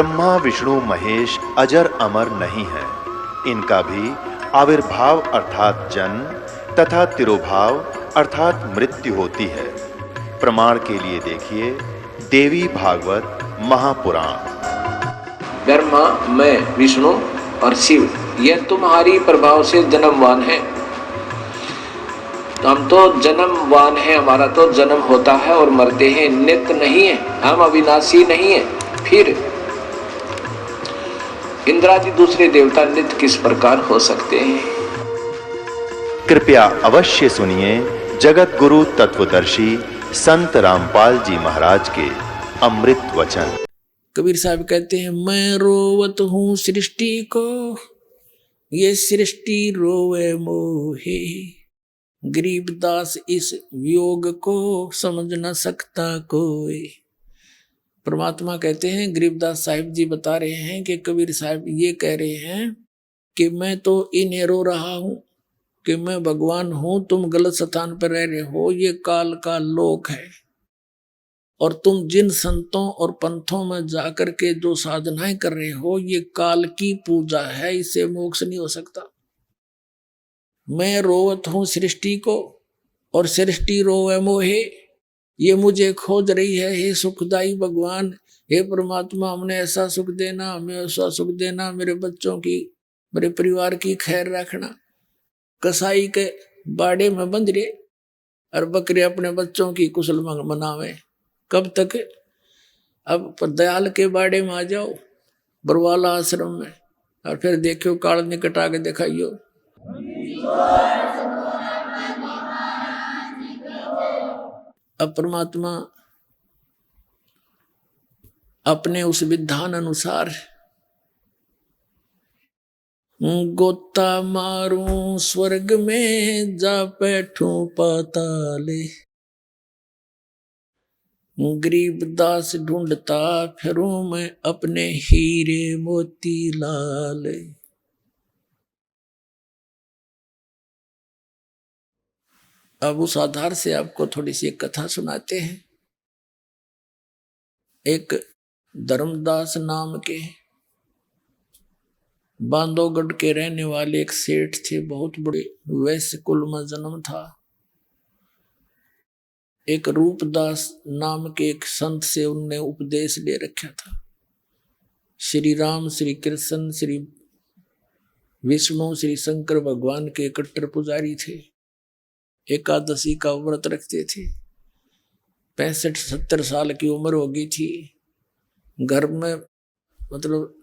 ब्रह्मा विष्णु महेश अजर अमर नहीं है। इनका भी आविर्भाव अर्थात जन्म तथा तिरोभाव अर्थात मृत्यु होती है। प्रमाण के लिए देखिए देवी भागवत महापुराण। ब्रह्मा, मैं, विष्णु और शिव, यह तुम्हारी प्रभाव से जन्मवान है। तो हम तो जन्मवान हैं, हमारा तो जन्म होता है और मरते हैं, नित्य नहीं है, हम अविनाशी नहीं है। फिर इंद्रादि दूसरे देवता नित्य किस प्रकार हो सकते हैं? कृपया अवश्य सुनिए जगत गुरु तत्वदर्शी संत रामपाल जी महाराज के अमृत वचन। कबीर साहब कहते हैं, मैं रोवत हूँ सृष्टि को, ये सृष्टि रोवे मोहे। गरीबदास इस वियोग को समझ न सकता कोई। परमात्मा कहते हैं, गरीबदास साहिब जी बता रहे हैं कि कबीर साहब ये कह रहे हैं कि मैं तो इन्हें रो रहा हूं कि मैं भगवान हूं, तुम गलत स्थान पर रह रहे हो, ये काल का लोक है। और तुम जिन संतों और पंथों में जाकर के जो साधनाएं कर रहे हो, ये काल की पूजा है, इससे मोक्ष नहीं हो सकता। मैं रोवत हूं सृष्टि को और सृष्टि रोवे मोहे। ये मुझे खोज रही है, हे सुखदाई भगवान, हे परमात्मा, हमने ऐसा सुख देना, हमें ऐसा सुख देना, मेरे बच्चों की, मेरे परिवार की खैर रखना। कसाई के बाड़े में बंध रहे और बकरे अपने बच्चों की कुशल मनावे। कब तक? अब दयाल के बाड़े में आ जाओ, बरवाला आश्रम में, और फिर देखो काल निकट आके दिखाइयो। अब परमात्मा अपने उस विधान अनुसार गोता मारूं स्वर्ग में, जा बैठूं पाताले। गरीबदास ढूंढता फिरूं मैं अपने हीरे मोती लाल। अब उस आधार से आपको थोड़ी सी एक कथा सुनाते हैं। एक धर्मदास नाम के बांधवगढ़ के रहने वाले एक सेठ थे, बहुत बड़े वैश्य कुल में जन्म था। एक रूपदास नाम के एक संत से उनने उपदेश ले रखा था। श्री राम, श्री कृष्ण, श्री विष्णु, श्री शंकर भगवान के कट्टर पुजारी थे। एकादशी का व्रत रखते थे। 65-70 साल की उम्र हो गई थी। घर में मतलब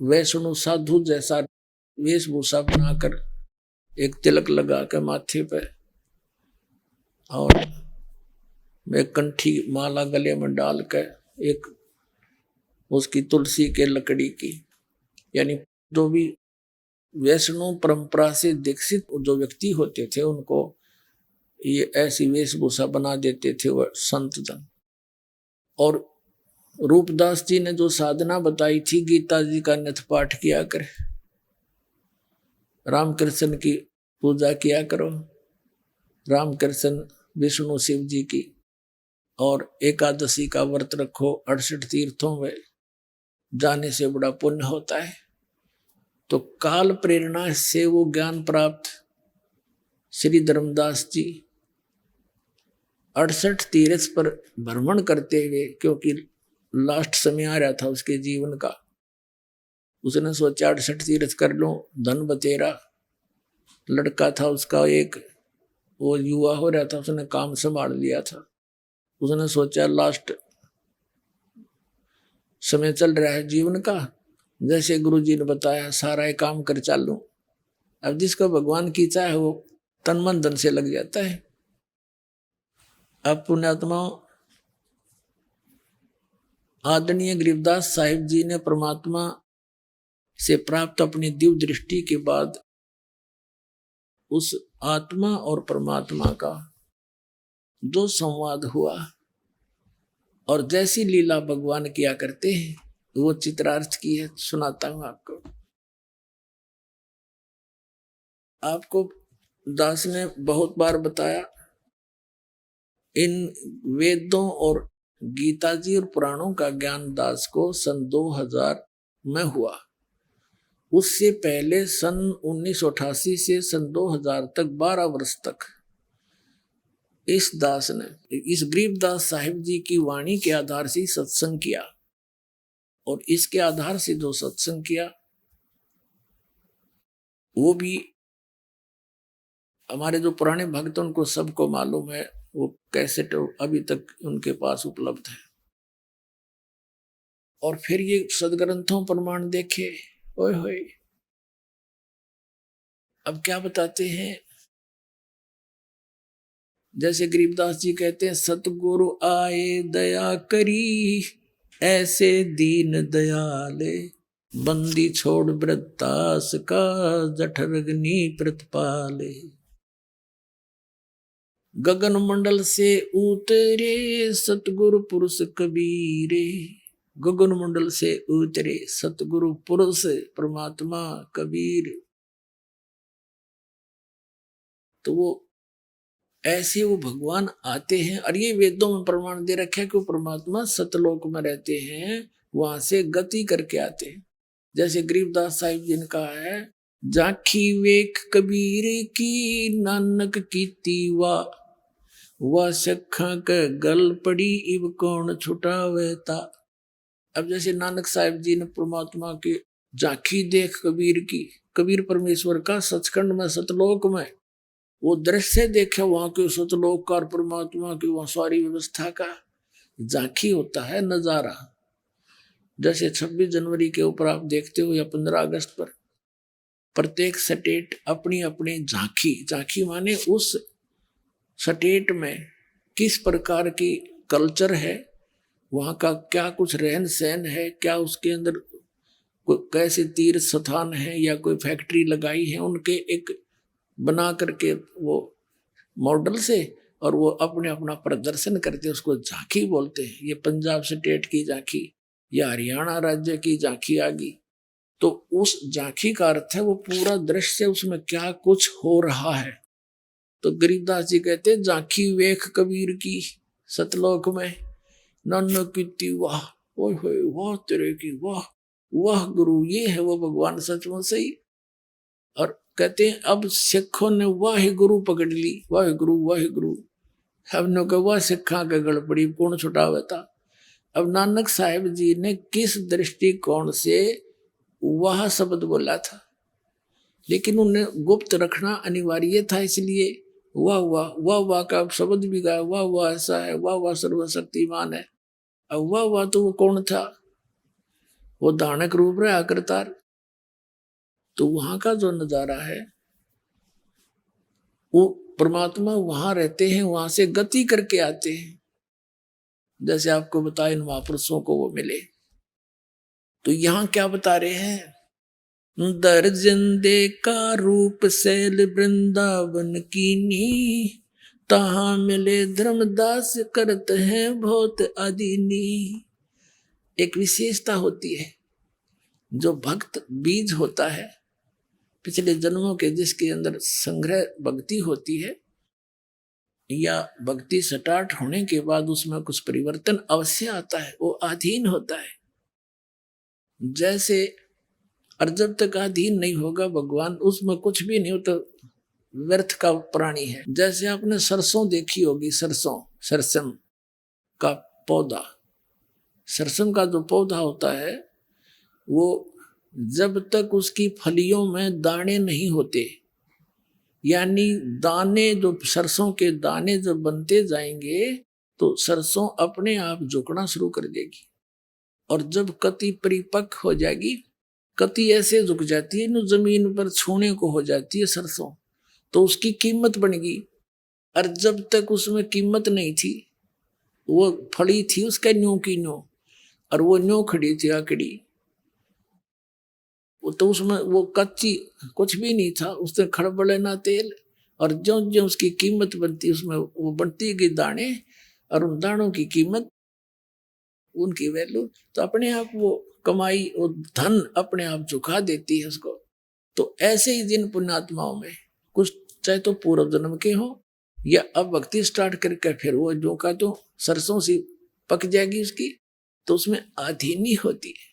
वैष्णु साधु जैसा वेशभूषा बनाकर, एक तिलक लगा कर माथे पे, और एक कंठी माला गले में डाल कर, एक उसकी तुलसी के लकड़ी की, यानी जो भी वैष्णु परंपरा से दीक्षित जो व्यक्ति होते थे उनको ये ऐसी वेशभूषा बना देते थे वह संत जन। और रूपदास जी ने जो साधना बताई थी, गीता जी का नित्य पाठ किया कर, राम कृष्ण की पूजा किया करो, राम कृष्ण विष्णु शिव जी की, और एकादशी का व्रत रखो, 68 तीर्थों में जाने से बड़ा पुण्य होता है। तो काल प्रेरणा से वो ज्ञान प्राप्त श्री धर्मदास जी 68 तीर्थ पर भ्रमण करते हुए, क्योंकि लास्ट समय आ रहा था उसके जीवन का, उसने सोचा 68 तीर्थ कर लो। धन बतेरा लड़का था उसका, एक वो युवा हो रहा था, उसने काम संभाल लिया था। उसने सोचा लास्ट समय चल रहा है जीवन का, जैसे गुरु जी ने बताया सारा ये काम कर चालूं। अब जिसको भगवान की चाह वो तन मन धन से लग जाता है। अब पुण्यात्मा आदरणीय गरीबदास साहिब जी ने परमात्मा से प्राप्त अपनी दिव्य दृष्टि के बाद उस आत्मा और परमात्मा का जो संवाद हुआ और जैसी लीला भगवान किया करते हैं वो चित्रार्थ की है, सुनाता हूं आपको। आपको दास ने बहुत बार बताया, इन वेदों और गीता जी और पुराणों का ज्ञान दास को सन 2000 में हुआ। उससे पहले सन 1988 से सन 2000 तक 12 वर्ष तक इस दास ने इस गरीबदास साहिब जी की वाणी के आधार से सत्संग किया, और इसके आधार से जो सत्संग किया वो भी हमारे जो पुराने भक्त उनको सबको मालूम है, वो कैसेट अभी तक उनके पास उपलब्ध है। और फिर ये सदग्रंथों प्रमाण देखे, ओए होए। अब क्या बताते हैं, जैसे गरीबदास जी कहते हैं, सतगुरु आए दया करी ऐसे दीन दयाले, बंदी छोड़ वृत्तास का जठरग्नि प्रतिपाले। गगन मंडल से उतरे सतगुरु पुरुष कबीरे, गगन मंडल से उतरे सतगुरु पुरुष परमात्मा कबीर। तो वो ऐसे वो भगवान आते हैं, और ये वेदों में प्रमाण दे रखे कि वो परमात्मा सतलोक में रहते हैं, वहां से गति करके आते हैं। जैसे गरीबदास साहिब जी ने कहा है, जाखी वेख कबीर की नानक कीती वा सखा के गल पड़ी इब कौन छुटावेता। अब जैसे नानक साहिब जी ने परमात्मा की झांकी देख कबीर की, कबीर परमेश्वर का सचखंड में सतलोक में वो दृश्य देखे, वहां के सतलोक का और परमात्मा की वहां सारी व्यवस्था का झांकी होता है, नजारा। जैसे 26 जनवरी के ऊपर आप देखते हो या 15 अगस्त पर प्रत्येक स्टेट अपनी अपनी झांकी माने उस स्टेट में किस प्रकार की कल्चर है, वहाँ का क्या कुछ रहन सहन है, क्या उसके अंदर कैसे तीर्थ स्थान है या कोई फैक्ट्री लगाई है, उनके एक बना करके वो मॉडल से, और वो अपने अपना प्रदर्शन करते हैं, उसको झांकी बोलते हैं। ये पंजाब स्टेट की झांकी या हरियाणा राज्य की झांकी आ गई। तो उस झांकी का अर्थ है वो पूरा दृश्य, उसमें क्या कुछ हो रहा है। तो गरीबदास जी कहते हैं, झांकी वेख कबीर की सतलोक में नानक कीती वाह, ओए होए वाह तेरे की वाह, वाह गुरु। ये है वो भगवान सचमुच सही। और कहते हैं अब सिखों ने वाह गुरु पकड़ ली, वाह गुरु। हमने कहा वाह सिखा के गड़ पड़ी कौन छुटावे था। अब नानक साहिब जी ने किस दृष्टिकोण से वह शब्द बोला था, लेकिन उन्हें गुप्त रखना अनिवार्य था, इसलिए वाह का शब्द भी गाया, वाह ऐसा है, वाह सर्वशक्तिमान है। अब वाह तो वो कौन था, वो दानक रूप रहा करतार। तो वहां का जो नजारा है, वो परमात्मा वहां रहते हैं, वहां से गति करके आते हैं। जैसे आपको बताया इन महापुरुषों को वो मिले। तो यहाँ क्या बता रहे हैं, दर्जन दे का रूप शैल वृंदावन कीनी, तहां मिले धर्मदास करत हैं बहुत आदीनी। एक विशेषता होती है, जो भक्त बीज होता है पिछले जन्मों के, जिसके अंदर संग्रह भक्ति होती है, या भक्ति स्टार्ट होने के बाद उसमें कुछ परिवर्तन अवश्य आता है, वो अधीन होता है। जैसे और जब तक अधीन नहीं होगा भगवान, उसमें कुछ भी नहीं होता, व्यर्थ का प्राणी है। जैसे आपने सरसों देखी होगी, सरसम का पौधा, सरसम का जो पौधा होता है, वो जब तक उसकी फलियों में दाने नहीं होते, यानी दाने जो सरसों के दाने जब बनते जाएंगे तो सरसों अपने आप झुकना शुरू कर देगी। और जब कति परिपक्व हो जाएगी, कति ऐसे झुक जाती है न जमीन पर छूने को हो जाती है सरसों, तो उसकी कीमत बनेगी। और जब तक उसमें कीमत नहीं थी, वो फड़ी थी उसका न्यू की न्यू, और वो न्यू खड़ी थी आकड़ी, तो उसमें वो कच्ची कुछ भी नहीं था, उसने खड़बड़े ना तेल। और जो जो उसकी कीमत बनती, उसमें वो बढ़ती गई दाने, और उन दानों की कीमत, उनकी वैल्यू, तो अपने आप वो कमाई, वो धन अपने आप झुका देती है उसको। तो ऐसे ही जिन पुण्यात्माओं में कुछ चाहे तो पूर्व जन्म के हो, या अब भक्ति स्टार्ट करके फिर वो जो का तो सरसों सी पक जाएगी उसकी, तो उसमें आधीनी होती है।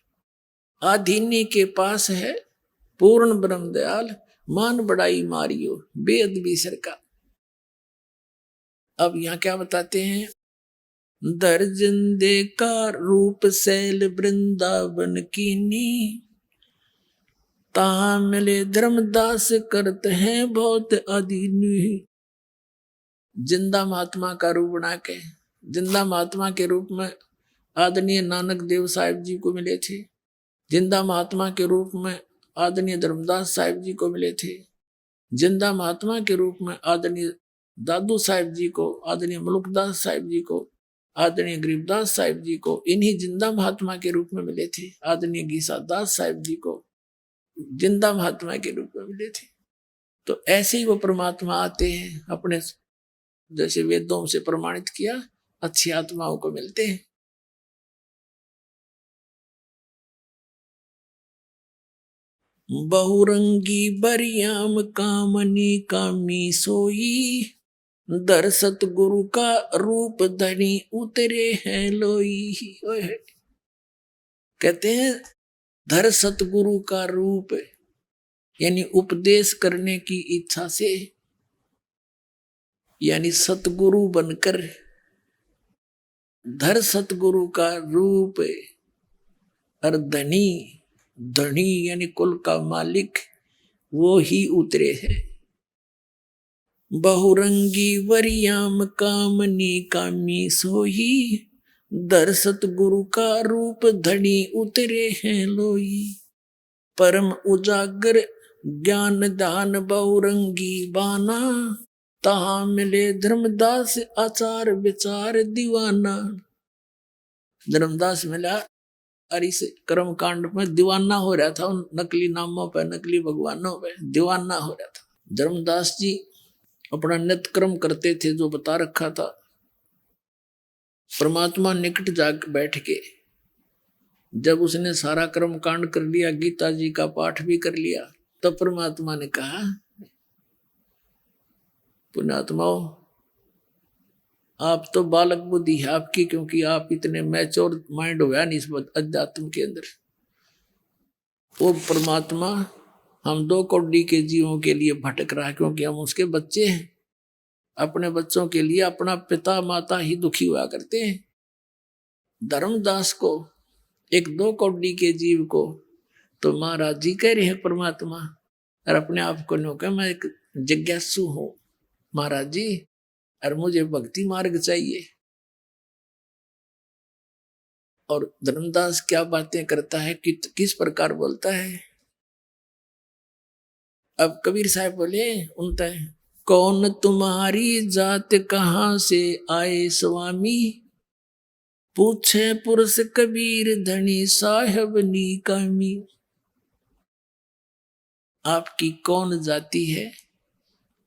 आधीनी के पास है पूर्ण ब्रह्म दयाल, मान बड़ाई मारियो बेद बीसर का। अब यहां क्या बताते हैं, दर्जन दे का रूप शैल वृंदावन कीनी, तहां मिले धर्मदास करते हैं बहुत अधीनी। जिंदा महात्मा का रूप बना के, जिंदा महात्मा के रूप में आदरणीय नानक देव साहिब जी को मिले थे, जिंदा महात्मा के रूप में आदरणीय धर्मदास साहिब जी को मिले थे, जिंदा महात्मा के रूप में आदरणीय दादू साहिब जी को, आदरणीय मुल्कदास साहिब जी को, आदरणीय गरीबदास साहिब जी को, इन्हीं जिंदा महात्मा के रूप में मिले थे। आदरणीय गीसा दास साहिब जी को जिंदा महात्मा के रूप में मिले थे। तो ऐसे ही वो परमात्मा आते हैं, अपने जैसे वेदों से प्रमाणित किया अच्छी आत्माओं को मिलते हैं। बहुरंगी बरियाम कामनी कामी सोई, दर सतगुरु का रूप धनी उतरे हैं लोई। कहते हैं धर सतगुरु का रूप, यानी उपदेश करने की इच्छा से, यानी सतगुरु बनकर धर सतगुरु का रूप। और धनी, धनी यानी कुल का मालिक, वो ही उतरे हैं। बहुरंगी वरियाम कामनी कामी सोही, दर सतगुरु का रूप धनी उतरे हैं लोई। परम उजागर ज्ञान दान बहुरंगी बाना, तहां मिले धर्मदास आचार विचार दीवाना। धर्मदास मिला और इस कर्म कांड में दीवाना हो रहा था, उन नकली नामों पे, नकली भगवानों पे दीवाना हो रहा था। धर्मदास जी अपना नित्य कर्म करते थे जो बता रखा था। परमात्मा निकट जाकर बैठ के जब उसने सारा कर्म कांड कर लिया, गीता जी का पाठ भी कर लिया, तब परमात्मा ने कहा, पुण्यात्माओं आप तो बालक बुद्धि है आपकी, क्योंकि आप इतने मैच्योर माइंड हुआ नहीं इस अध्यात्म के अंदर। वो परमात्मा हम 2 कौड़ी के जीवों के लिए भटक रहा है, क्योंकि हम उसके बच्चे हैं। अपने बच्चों के लिए अपना पिता माता ही दुखी हुआ करते हैं। धर्मदास को, एक 2 कौड़ी के जीव को तो महाराज जी कह रहे हैं परमात्मा, और अपने आप को नो, मैं एक जिज्ञासु हूं महाराज जी, और मुझे भक्ति मार्ग चाहिए। और धर्मदास क्या बातें करता है, किस प्रकार बोलता है। अब कबीर साहब बोले उनता है, कौन तुम्हारी जात कहां से आए स्वामी, पूछे पुरुष कबीर धनी साहब नीकामी। आपकी कौन जाति है,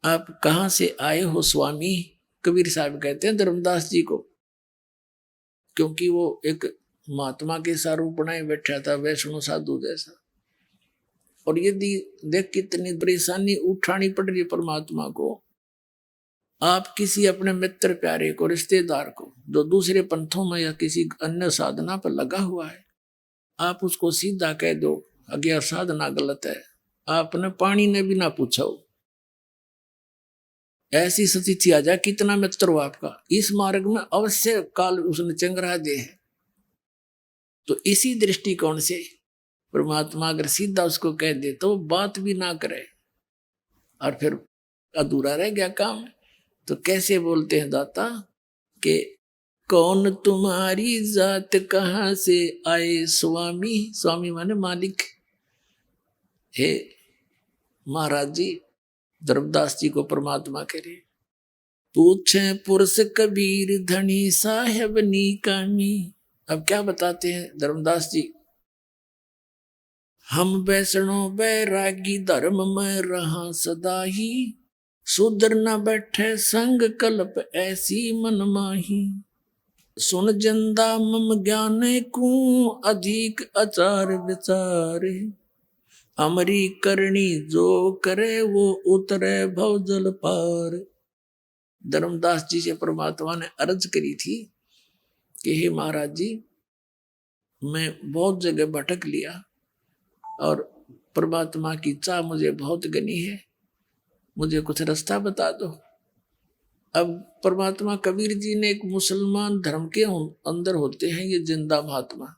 आप कहां से आए हो स्वामी। कबीर साहब कहते हैं धर्मदास जी को, क्योंकि वो एक महात्मा के सा रूप बनाए बैठा था, वैष्णव साधु जैसा। और यदि देख कितनी परेशानी उठानी पड़ रही है परमात्मा को, आप किसी अपने मित्र प्यारे को, रिश्तेदार को, जो दूसरे पंथों में या किसी अन्य साधना पर लगा हुआ है, आप उसको सीधा कह दो अज्ञा साधना गलत है, आपने पानी ने भी ना पूछा हो, ऐसी स्थिति आ जाए, कितना मित्र हो आपका, इस मार्ग में अवश्य काल उसने चंगरा दे है। तो इसी दृष्टिकोण से परमात्मा अगर सीधा उसको कह दे तो बात भी ना करे और फिर अधूरा रह गया काम। तो कैसे बोलते हैं दाता कि कौन तुम्हारी जात कहां से आए स्वामी। स्वामी माने मालिक। हे महाराज जी, धर्मदास जी को परमात्मा कह रहे, पूछे पुरुष कबीर धनी साहेब नीकामी। अब क्या बताते हैं धर्मदास जी, हम वैष्णो बैरागी धर्म में रहा सदा ही, सुधर न बैठे संग कल्प ऐसी मन माही, सुन जंदा मम ज्ञान को अधिक आचार विचारे, हमारी करनी जो करे वो उतरे भवजल पार। धर्मदास जी से परमात्मा ने अर्ज करी थी कि हे महाराज जी, मैं बहुत जगह भटक लिया और परमात्मा की चाह मुझे बहुत घनी है, मुझे कुछ रास्ता बता दो। अब परमात्मा कबीर जी ने एक मुसलमान धर्म के अंदर होते हैं ये जिंदा महात्मा,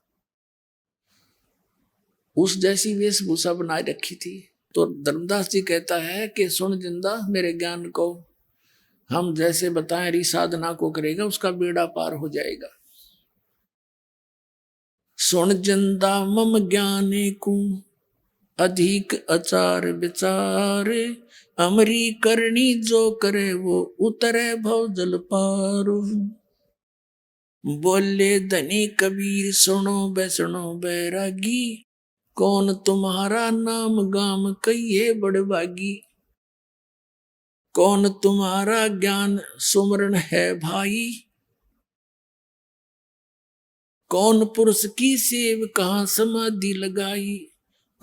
उस जैसी वेशभूषा बनाए रखी थी। तो धर्मदास जी कहता है कि सुन जिंदा मेरे ज्ञान को, हम जैसे बताएं री साधना को करेगा उसका बेड़ा पार हो जाएगा। सुन जिंदा मम ज्ञाने को अधिक अचार विचार, अमरी करनी जो करे वो उतरे भव जल पार। बोले धनी कबीर सुनो बैसनो बैरागी, कौन तुम्हारा नाम गाम कहिए बड़भागी। कौन तुम्हारा ज्ञान सुमरण है भाई, कौन पुरुष की सेव कहाँ समाधि लगाई।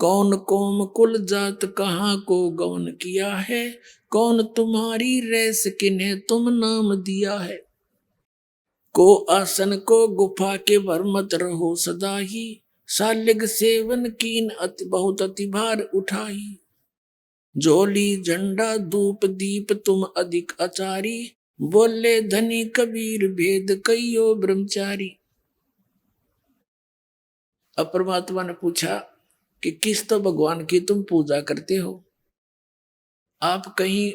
कौन कोम कुल जात कहाँ को गौन किया है, कौन तुम्हारी रैस किन्हें तुम नाम दिया है। को आसन को गुफा के भर मत रहो सदा ही, सालिग सेवन कीन बहुत अति भार उठाई। झोली झंडा धूप दीप तुम अधिक आचारी, बोले धनी कबीर भेद कहियो ब्रह्मचारी। अब परमात्मा ने पूछा कि किस तो भगवान की तुम पूजा करते हो, आप कहीं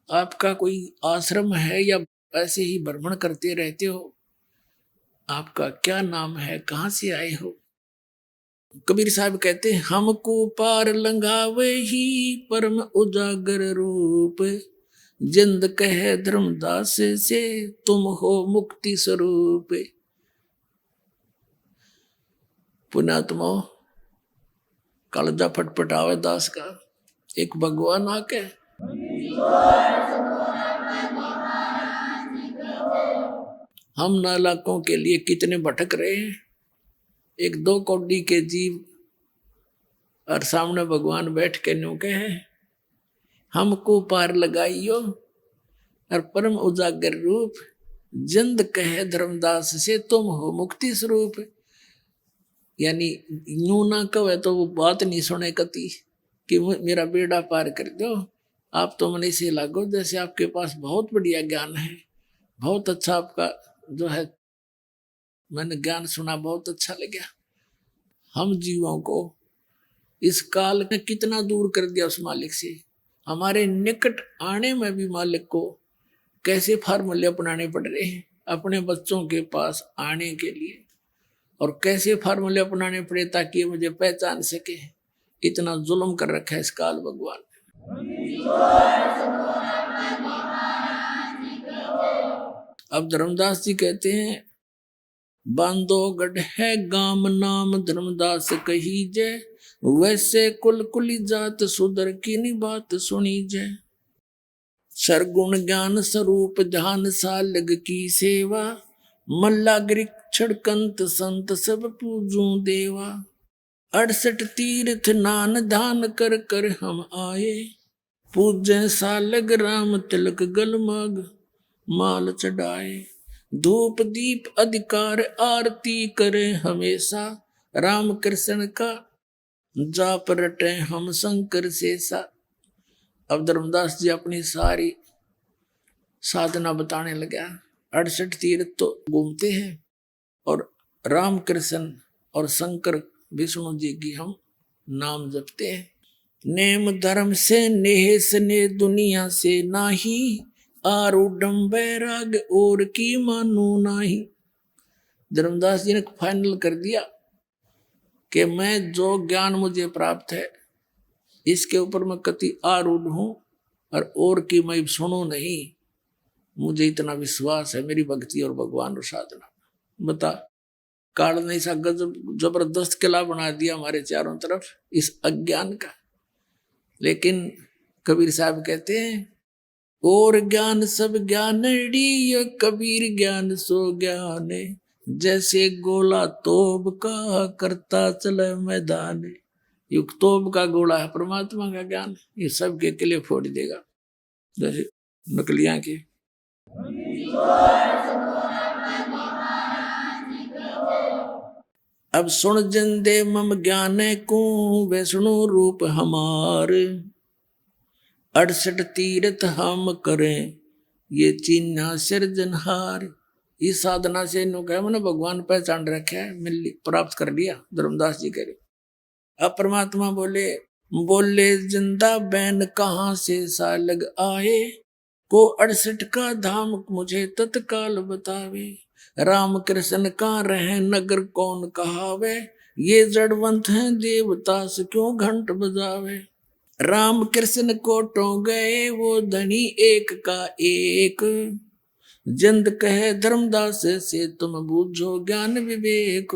आपका कोई आश्रम है या ऐसे ही भ्रमण करते रहते हो, आपका क्या नाम है, कहाँ से आए हो। कबीर साहब कहते हैं हमको पार लंघावे ही परम उजागर रूप, जिंद कहे धर्मदास से तुम हो मुक्ति स्वरूप। पुण्यात्मा कालजा फटफटावे दास का, एक भगवान आके हम नालाकों के लिए कितने भटक रहे हैं। एक दो कौड़ी के जीव और सामने भगवान बैठ के न्यू कहे हमको पार लगाइयो, और परम उजागर रूप जिंद कहे धर्मदास से तुम हो मुक्ति स्वरूप। यानी यूं ना कहे तो वो बात नहीं सुने कती कि मेरा बेड़ा पार कर दो। आप तो मन से लागो जैसे आपके पास बहुत बढ़िया ज्ञान है, बहुत अच्छा आपका जो है, मैंने ज्ञान सुना बहुत अच्छा लगा। हम जीवों को इस काल ने कितना दूर कर दिया उस मालिक से, हमारे निकट आने में भी मालिक को कैसे फार्मूले अपनाने पड़ रहे हैं अपने बच्चों के पास आने के लिए, और कैसे फार्मूले अपनाने पड़े ताकि ये मुझे पहचान सके। इतना जुल्म कर रखा है इस काल भगवान। अब धर्मदास जी कहते हैं बांधोगढ़ है गाम नाम धर्मदास कही जय, वैसे कुल कुली जात सुधर की नी बात सुनी जय। सरगुण ज्ञान स्वरूप ध्यान सालग की सेवा, मल्ला गृक्षण कंत संत सब पूजू देवा। 68 तीर्थ नान दान कर कर हम आए, पूजे सालग राम तिलक गलमाग माल चढ़ाए। धूप दीप अधिकार आरती करे हमेशा, राम कृष्ण का जाप रटे हम शंकर शेषा। अब धर्मदास जी अपनी सारी साधना बताने लगा। 68 तीर्थ तो घूमते हैं और राम कृष्ण और शंकर विष्णु जी की हम नाम जपते हैं। नेम धर्म से नेह स्नेह दुनिया से नाही, आरूढ़ बैराग और की मानू नाही। धर्मदास जी ने फाइनल कर दिया कि मैं जो ज्ञान मुझे प्राप्त है इसके ऊपर मैं कति आरूढ़ हूं और की मैं सुनू नहीं। मुझे इतना विश्वास है मेरी भक्ति और भगवान और साधना। बता काल ने ऐसा गजब जबरदस्त किला बना दिया हमारे चारों तरफ इस अज्ञान का। लेकिन कबीर साहब कहते हैं और ज्ञान सब ज्ञानड़ी, ये कबीर ज्ञान सो ज्ञान, जैसे गोला तोब का करता चले मैदान। युग तोब का गोला है परमात्मा का ज्ञान, ये सबके किले फोड़ देगा जैसे नकलियां के। अब सुन जन दे मम ज्ञान को वैष्णु रूप हमार 68 तीर्थ हम करें ये चिन्ह सिरजनहार। इस साधना से इन्हों कहा मैंने भगवान पहचान रखे है, मिल प्राप्त कर लिया। धर्मदास जी करे अब परमात्मा बोले बोले जिंदा बैन कहाँ से सालग आए को 68 का धाम मुझे तत्काल बतावे। राम कृष्ण का रहे नगर कौन कहावे ये जड़वंत हैं देवता से क्यों घंट बजावे। राम कृष्ण को टो गए वो धनी एक का एक जिंद कहे धर्मदास से तुम बूझो ज्ञान विवेक।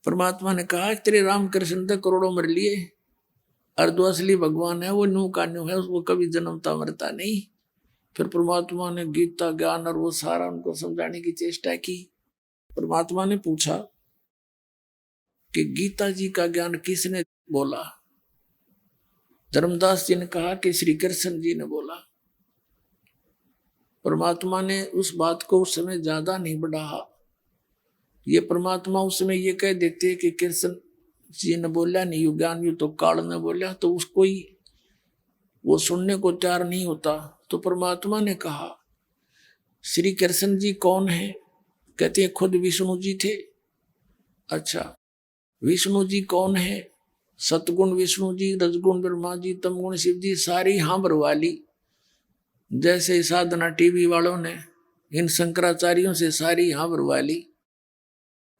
परमात्मा ने कहा तेरे राम कृष्ण तक करोड़ों मर लिए और जो असली भगवान है वो नू का न्यू है, उसको कभी जन्मता मरता नहीं। फिर परमात्मा ने गीता ज्ञान और वो सारा उनको समझाने की चेष्टा की। परमात्मा ने पूछा कि गीता जी का ज्ञान किसने बोला। धर्मदास जी ने कहा कि श्री कृष्ण जी ने बोला। परमात्मा ने उस बात को उस समय ज्यादा नहीं बढ़ाया। ये परमात्मा उस समय ये कह देते कि कृष्ण जी ने बोला नहीं, यु ज्ञान यु तो काल ने बोला, तो उसको ही वो सुनने को तैयार नहीं होता। तो परमात्मा ने कहा श्री कृष्ण जी कौन है? कहते हैं खुद विष्णु जी थे। अच्छा, विष्णु जी कौन है? सतगुण विष्णु जी, रजगुण ब्रह्मा जी, तमगुण शिव जी, सारी हांबर वाली। जैसे साधना टीवी वालों ने इन शंकराचार्यों से सारी हांबर वाली।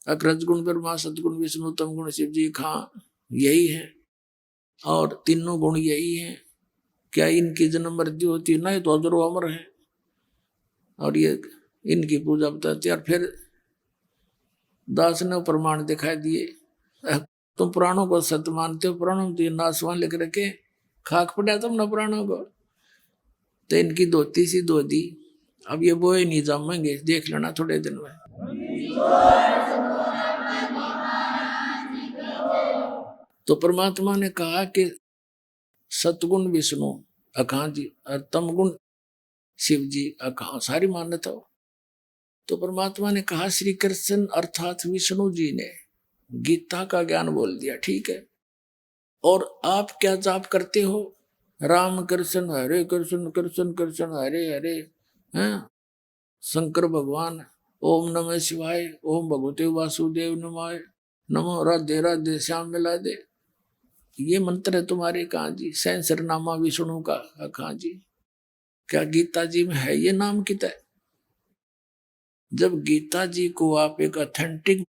रजगुण ब्रह्मा, सतगुण विष्णु, तमगुण शिव जी, खां यही है और तीनों गुण यही हैं। क्या इनकी जन्म मृत्यु होती है? नहीं, तो अजरो अमर है और ये इनकी पूजा बताती है। और फिर दास ने प्रमाण दिखाई दिए। तुम पुराणों को सत्य मानते हो, पुराणों में तो ये नासवान लिख रखे, खाक पड़ा तुम न पुराणों को। तो इनकी धोती सी धो दी। अब ये बोए नहीं जमेंगे, देख लेना थोड़े दिन में। तो परमात्मा ने कहा कि सतगुण विष्णु अखां जी और तमगुण शिव जी अखां सारी मान्यता हो। तो परमात्मा ने कहा श्री कृष्ण अर्थात विष्णु जी ने गीता का ज्ञान बोल दिया, ठीक है। और आप क्या जाप करते हो? राम कृष्ण हरे कृष्ण कृष्ण कृष्ण हरे हरे, हैं शंकर भगवान, ओम नमः शिवाय, ओम भगवते वासुदेव नमाय, नमो राधे राधे श्याम मिला दे। ये मंत्र है तुम्हारे कहाँ जी? सहस्रनामा विष्णु का कहाँ जी? क्या गीता जी में है ये नाम किता है? जब गीता जी को आप एक ऑथेंटिक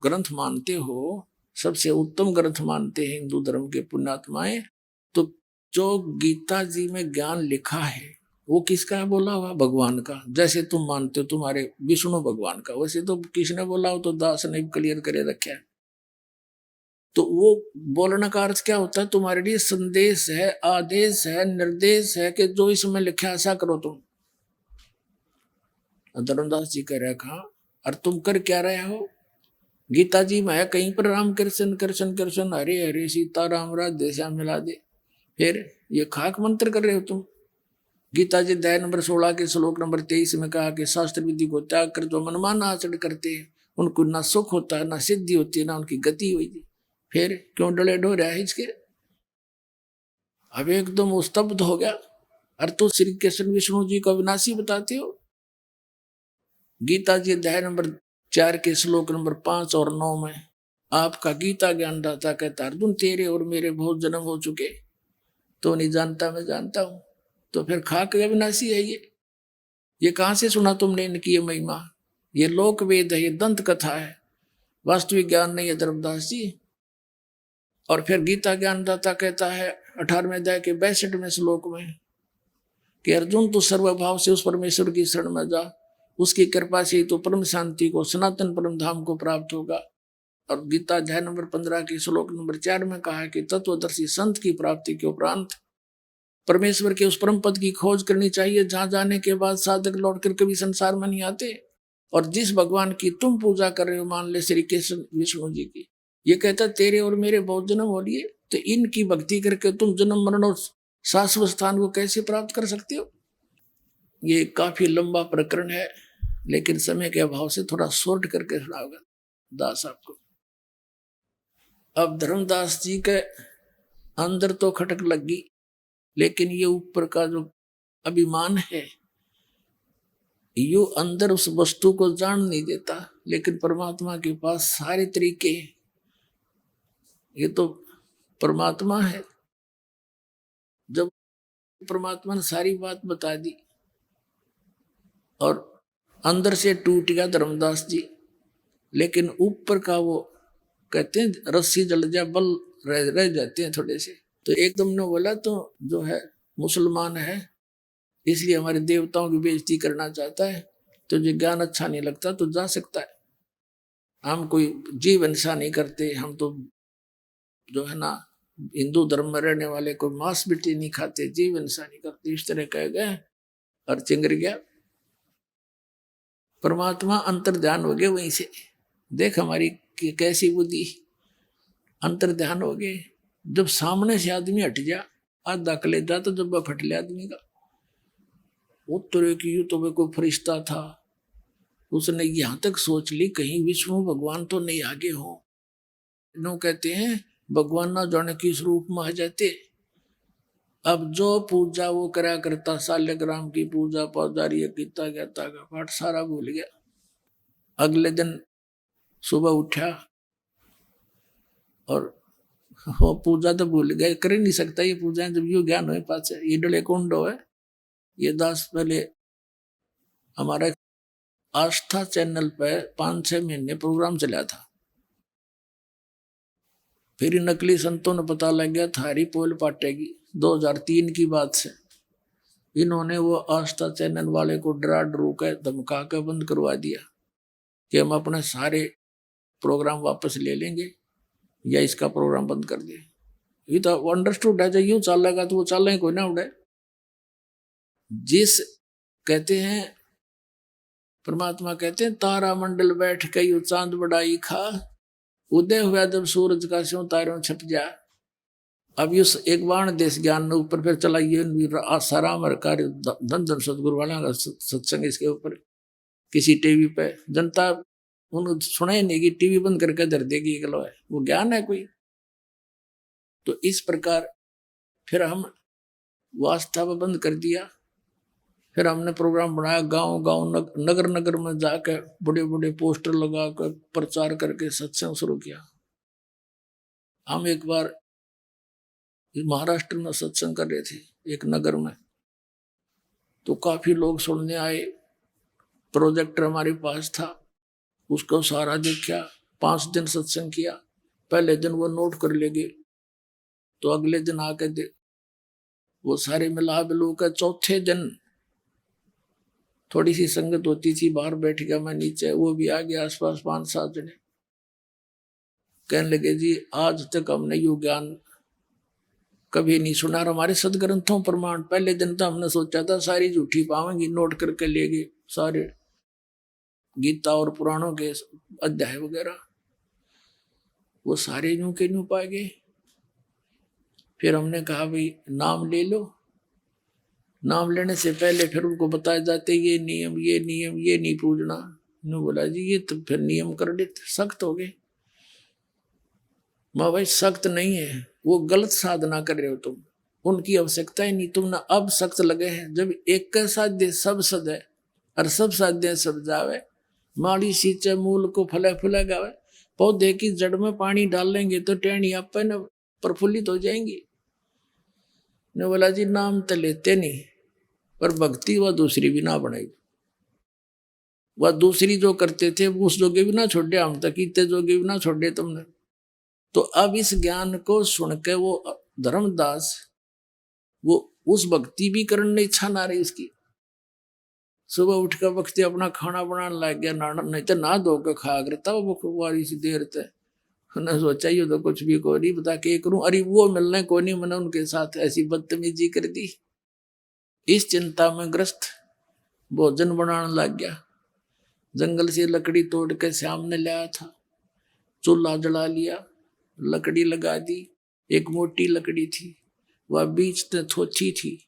ग्रंथ मानते हो, सबसे उत्तम ग्रंथ मानते हैं हिंदू धर्म के पुण्यात्माएं, तो जो गीता जी में ज्ञान लिखा है वो किसका है बोला हुआ? भगवान का। जैसे तुम मानते हो तुम्हारे विष्णु भगवान का, वैसे तो किसने बोला हो? तो दास ने क्लियर करे रखा है। तो वो बोलने का अर्थ क्या होता है? तुम्हारे लिए संदेश है, आदेश है, निर्देश है कि जो इसमें लिखा है ऐसा करो तुम। धर्मदास जी कह रहे कहा, और तुम कर क्या रहे हो? गीता जी में है कहीं पर राम कृष्ण कृष्ण कृष्ण हरे हरे सीता राम राधे श्याम मिला दे। फिर ये खाक मंत्र कर रहे हो तुम। गीता जी अध्याय नंबर 16 के श्लोक नंबर 23 में कहा कि शास्त्र विधि को त्याग कर जो मनमाना आचरण करते हैं उनको ना सुख होता है, ना सिद्धि होती है, ना उनकी गति हुई। फिर क्यों डले डो रहा है इसके? अब एकदम वो स्तब्ध हो गया। और तो श्री कृष्ण विष्णु जी को अविनाशी बताते हो। गीता जी अध्याय नंबर 4 के श्लोक नंबर 5 और 9 में आपका गीता ज्ञान दाता कहता अर्जुन तेरे और मेरे बहुत जन्म हो चुके, तो नहीं जानता मैं जानता हूं। तो फिर खाक अविनाशी है ये कहां से सुना तुमने इनकी ये महिमा? ये लोक वेद है, ये दंत कथा है, वास्तविक ज्ञान नहीं है धर्मदास जी। और फिर गीता ज्ञानदाता कहता है 18वें अध्याय के 62वें श्लोक में कि अर्जुन तो सर्वभाव से उस परमेश्वर की शरण में जा, उसकी कृपा से तो परम शांति को, सनातन परम धाम को प्राप्त होगा। और गीता अध्याय नंबर 15 के श्लोक नंबर 4 में कहा कि तत्वदर्शी संत की प्राप्ति के उपरांत परमेश्वर के उस परम पद की खोज करनी चाहिए जहां जाने के बाद साधक लौटकर कभी संसार में नहीं आते। और जिस भगवान की तुम पूजा कर रहे हो, मान ले श्री कृष्ण विष्णु जी की, ये कहता तेरे और मेरे बहुत जन्म हो लिए, तो इनकी भक्ति करके तुम जन्म मरण और शाश्वत स्थान को कैसे प्राप्त कर सकते हो? ये काफी लंबा प्रकरण है, लेकिन समय के अभाव से थोड़ा शॉर्ट करके सुनाऊंगा। दास आपको। अब धर्मदास जी के अंदर तो खटक लगी, लेकिन ये ऊपर का जो अभिमान है यो अंदर उस वस्तु को जान नहीं देता, लेकिन परमात्मा के पास सारे तरीके हैं। ये तो परमात्मा है। जब परमात्मा ने सारी बात बता दी और अंदर से टूट गया धर्मदास जी, लेकिन ऊपर का वो कहते हैं रस्सी जल जा बल रह जाते हैं थोड़े से। तो एकदम ने बोला तो जो है मुसलमान है इसलिए हमारे देवताओं की बेइज्जती करना चाहता है, तो जो ज्ञान अच्छा नहीं लगता तो जा सकता है। हम कोई जीव हिंसा नहीं करते, हम तो जो है ना हिंदू धर्म में रहने वाले कोई मांस मिट्टी नहीं खाते, जीव हिंसा नहीं करते, इस तरह कह गए और चिंगर गया। परमात्मा अंतर ध्यान हो गए वहीं से। देख हमारी कैसी बुद्धि, अंतर ध्यान हो गए। जब सामने से आदमी हट जा आधा कलेजा तो जब फट ले आदमी का, उत्तरे की यू तो वे कोई फरिश्ता था, उसने यहां तक सोच ली कहीं विष्णु भगवान तो नहीं आगे हो। नो कहते हैं भगवान ना जाने किस रूप में आ जाते। अब जो पूजा वो करा करता, साल्यग्राम की पूजा पौधारी गीता गीता का पाठ सारा भूल गया। अगले दिन सुबह उठा और वो पूजा तो भूल गए, कर ही नहीं सकता ये पूजा जब यो ज्ञान हो पास। ये डले कुंड हो है। ये दास पहले हमारा आस्था चैनल पे 5-6 महीने प्रोग्राम चला था। फिर नकली संतों ने पता लग गया थारी पोल पाटेगी। 2003 की बात से इन्होंने वो आस्था चैनल वाले को डरा डरू के धमका के बंद करवा दिया कि हम अपने सारे प्रोग्राम वापस ले लेंगे या इसका प्रोग्राम बंद कर दे। ये तो अंडरस्टूड है, जब यूं चलेगा तो वो चलेगा कोई ना उड़े। जिस कहते हैं परमात्मा कहते हैं तारा मंडल बैठ के यू चांद बढ़ाई खा, उदय हुआ जब सूरज का स्यों तारों छप जा। अब ये एक बाण देश ज्ञान ने ऊपर फिर चला। ये सारा हमारे कार्य धन धन सदगुरु वाला का सत्संग इसके ऊपर किसी टीवी पे जनता उन सुना ही नहीं कि टीवी बंद करके धर देगी, गलो है वो ज्ञान है कोई। तो इस प्रकार फिर हम वास्ता बंद कर दिया। फिर हमने प्रोग्राम बनाया गांव गांव नगर नगर में जाकर बड़े बड़े पोस्टर लगाकर प्रचार करके सत्संग शुरू किया। हम एक बार महाराष्ट्र में सत्संग कर रहे थे एक नगर में, तो काफी लोग सुनने आए। प्रोजेक्टर हमारे पास था, उसको सारा देखा। 5 दिन सत्संग किया। पहले दिन वो नोट कर लेंगे तो अगले दिन आके वो सारे मिला बिलू कर चौथे दिन थोड़ी सी संगत होती थी, बाहर बैठ गया मैं नीचे, वो भी आ गया आसपास 5-7 जने। कहने लगे जी आज तक हमने यू ज्ञान कभी नहीं सुना और हमारे सदग्रंथों प्रमाण। पहले दिन तो हमने सोचा था सारी झूठी पावेंगी, नोट करके ले गए सारे गीता और पुराणों के अध्याय वगैरह, वो सारे यूं के यूं पा गए। फिर हमने कहा भाई नाम ले लो। नाम लेने से पहले फिर उनको बताए जाते ये नियम ये नहीं पूजना। उन्होंने बोला जी ये तो फिर नियम कर देते, सख्त हो गए। माँ भाई सख्त नहीं है, वो गलत साधना कर रहे हो तुम, उनकी आवश्यकता ही नहीं। तुम ना अब सख्त लगे हैं। जब एक का साध्य सब सद है और सब साध्य सब जावे, माड़ी सींचे मूल को फले फुले गावे। पौधे की जड़ में पानी डाल लेंगे तो टहनी आप पे न प्रफुल्लित हो जाएंगी। ने बोला जी नाम तो लेते नहीं पर भक्ति वह दूसरी भी ना बनाई। वह दूसरी जो करते थे उस जोगे भी ना छोड़े, हम तक इतने जोगे भी ना छोड़े तुमने। तो अब इस ज्ञान को सुन के वो धर्मदास वो उस भक्ति भी करने की इच्छा ना रही उसकी। सुबह उठ कर वक्त अपना खाना बनाने लग गया, नहीं तो ना धो के खा करता वो बुखवारी सी देर तक। न सोचा ये तो कुछ भी को नहीं बता के करूं, अरे वो मिलने को नहीं, मैंने उनके साथ ऐसी बदतमीजी कर दी। इस चिंता में ग्रस्त भोजन बनाने लग गया। जंगल से लकड़ी तोड़ के सामने लाया था, चूल्हा जला लिया, लकड़ी लगा दी। एक मोटी लकड़ी थी, वह बीच में थोची थी,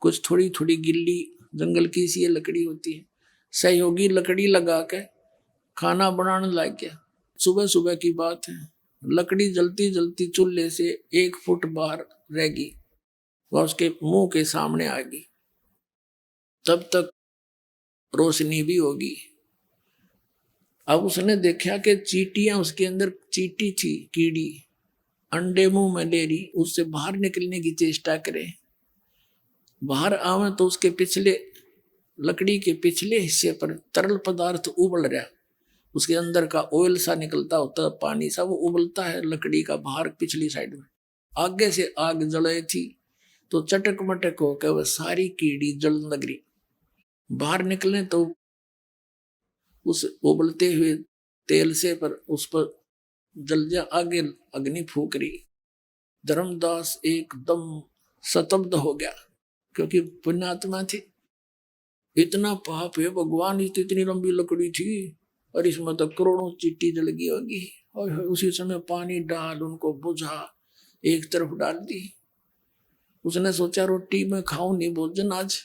कुछ थोड़ी थोड़ी गिल्ली जंगल की सी लकड़ी होती है। सहयोगी लकड़ी लगा के खाना बनाने लग गया। सुबह सुबह की बात है, लकड़ी जलती जलती चूल्हे से 1 फुट बाहर रहेगी, वह उसके मुंह के सामने आ गई, तब तक रोशनी भी होगी। अब उसने देखा कि चींटियां उसके अंदर, चींटी थी कीड़ी, अंडे मुंह में ले रही, उससे बाहर निकलने की चेष्टा करे। बाहर आवे तो उसके पिछले, लकड़ी के पिछले हिस्से पर तरल पदार्थ उबल रहा, उसके अंदर का ऑयल सा निकलता होता है, पानी सा, वो उबलता है लकड़ी का बाहर पिछली साइड में। आगे से आग जल रही थी तो चटक मटक होकर वह सारी कीड़ी जलन लग रही। बाहर निकले तो उस उबलते हुए तेल से पर उस पर जल जा, आगे अग्नि फूक रही। धर्मदास एकदम स्तब्ध हो गया, क्योंकि पुण्यात्मा थी। इतना पाप है भगवान, इतनी लंबी लकड़ी थी और इसमें तो करोड़ों चींटी जल गई होगी। और उसी समय पानी डाल उनको बुझा, एक तरफ डाल दी। उसने सोचा रोटी में खाऊं नहीं भोजन आज,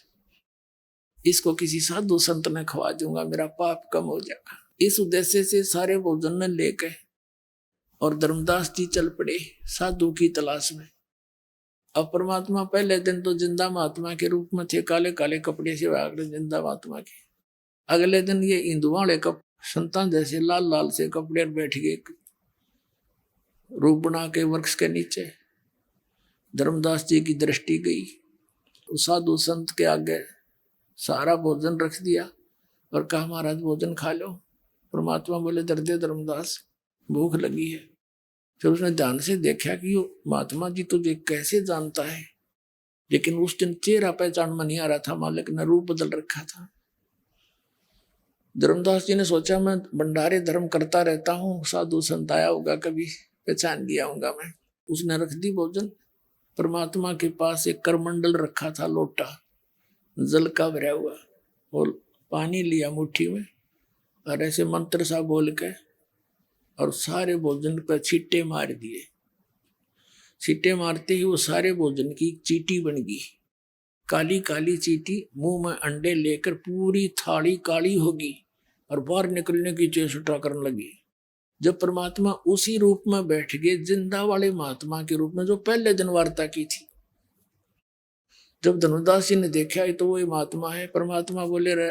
इसको किसी साधु संत ने खवा दूंगा, मेरा पाप कम हो जाएगा। इस उद्देश्य से सारे भोजन ने लेके और धर्मदास जी चल पड़े साधु की तलाश में। अब परमात्मा पहले दिन तो जिंदा महात्मा के रूप में थे, काले काले कपड़े से आगे जिंदा महात्मा के। अगले दिन ये हिंदुओं वाले संतान जैसे लाल लाल से कपड़े बैठ गए रूप बना के वृक्ष के नीचे। धर्मदास जी की दृष्टि गई, उस साधु संत के आगे सारा भोजन रख दिया और कहा महाराज भोजन खा लो। परमात्मा बोले दर्दे धर्मदास भूख लगी है। फिर उसने ध्यान से देखा कि महात्मा जी तुझे कैसे जानता है, लेकिन उस दिन चेहरा पहचान में नहीं आ रहा था, मालिक ने रूप बदल रखा था। धर्मदास जी ने सोचा मैं भंडारे धर्म करता रहता हूँ, साधु संत आया होगा कभी पहचान दिया होगा मैं। उसने रख दी भोजन। परमात्मा के पास एक करमंडल रखा था, लोटा जल का भरा हुआ, और पानी लिया मुट्ठी में और ऐसे मंत्र सा बोल के और सारे भोजन पर छींटे मार दिए। छींटे मारते ही वो सारे भोजन की चींटी बन गई, काली काली चींटी मुंह में अंडे लेकर पूरी थाली काली होगी और बाहर निकलने की चेष्टा करने लगी। जब परमात्मा उसी रूप में बैठ गए, जिंदा वाले महात्मा के रूप में जो पहले दिन वार्ता की थी। जब धर्मदास जी ने देखा तो वही महात्मा है। परमात्मा बोले रे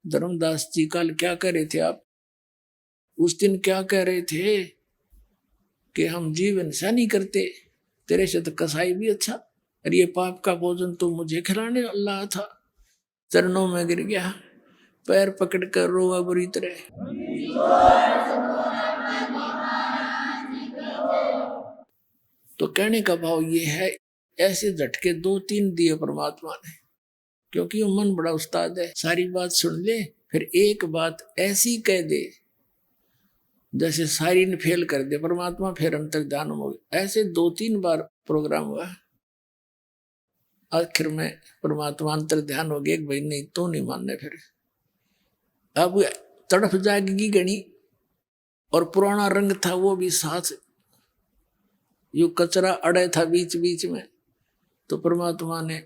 धर्मदास जी कल क्या कह रहे थे आप, उस दिन क्या कह रहे थे कि हम जीव हिंसा नहीं करते, तेरे से तो कसाई भी अच्छा, और ये पाप का भोजन तो मुझे खिलाने अल्लाह था। चरणों में गिर गया, पैर पकड़ कर रोआ बुरी तरह। तो कहने का भाव ये है, ऐसे झटके 2-3 दिए परमात्मा ने, क्योंकि वो मन बड़ा उस्ताद है। सारी बात सुन ले, फिर एक बात ऐसी कह दे जैसे सारी ने फेल कर दे, परमात्मा फिर अंतर्ध्यान हो गया। ऐसे 2-3 बार प्रोग्राम हुआ, आखिर में परमात्मा अंतर्ध्यान हो गया, भाई नहीं तो नहीं मानने। फिर अब तड़फ जाएगी गणी, और पुराना रंग था वो भी साथ, यो कचरा अड़े था बीच बीच में, तो परमात्मा ने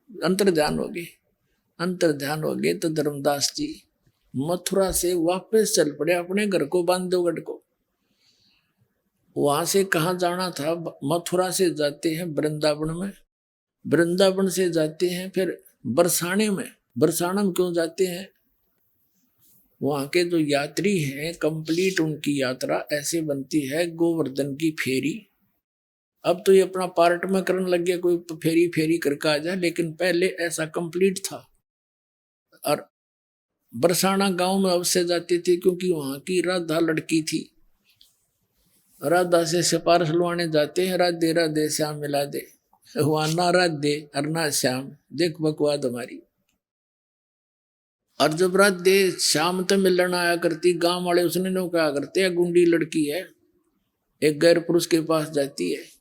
अंतर्ध्यान हो गए। अंतर्ध्यान हो गए तो धर्मदास जी मथुरा से वापस चल पड़े अपने घर को, बांधवगढ़ को। वहां से कहाँ जाना था, मथुरा से जाते हैं वृंदावन में, वृंदावन से जाते हैं फिर बरसाने में। बरसाना में क्यों जाते हैं, वहां के जो यात्री हैं कंप्लीट उनकी यात्रा ऐसे बनती है, गोवर्धन की फेरी। अब तो ये अपना पार्ट में करने लग गया, कोई फेरी फेरी करके आ जाए, लेकिन पहले ऐसा कंप्लीट था। और बरसाना गांव में अवश्य जाती थी, क्योंकि वहां की राधा लड़की थी। राधा से सिफारिश लुआने जाते हैं, राधे राधे श्याम मिला दे, हुआ ना राधे और ना श्याम, देख बकवाद हमारी। और जब राधे श्याम तो मिलना आया करती, गांव वाले उसने नो कहा करते, गुंडी लड़की है, एक गैर पुरुष के पास जाती है,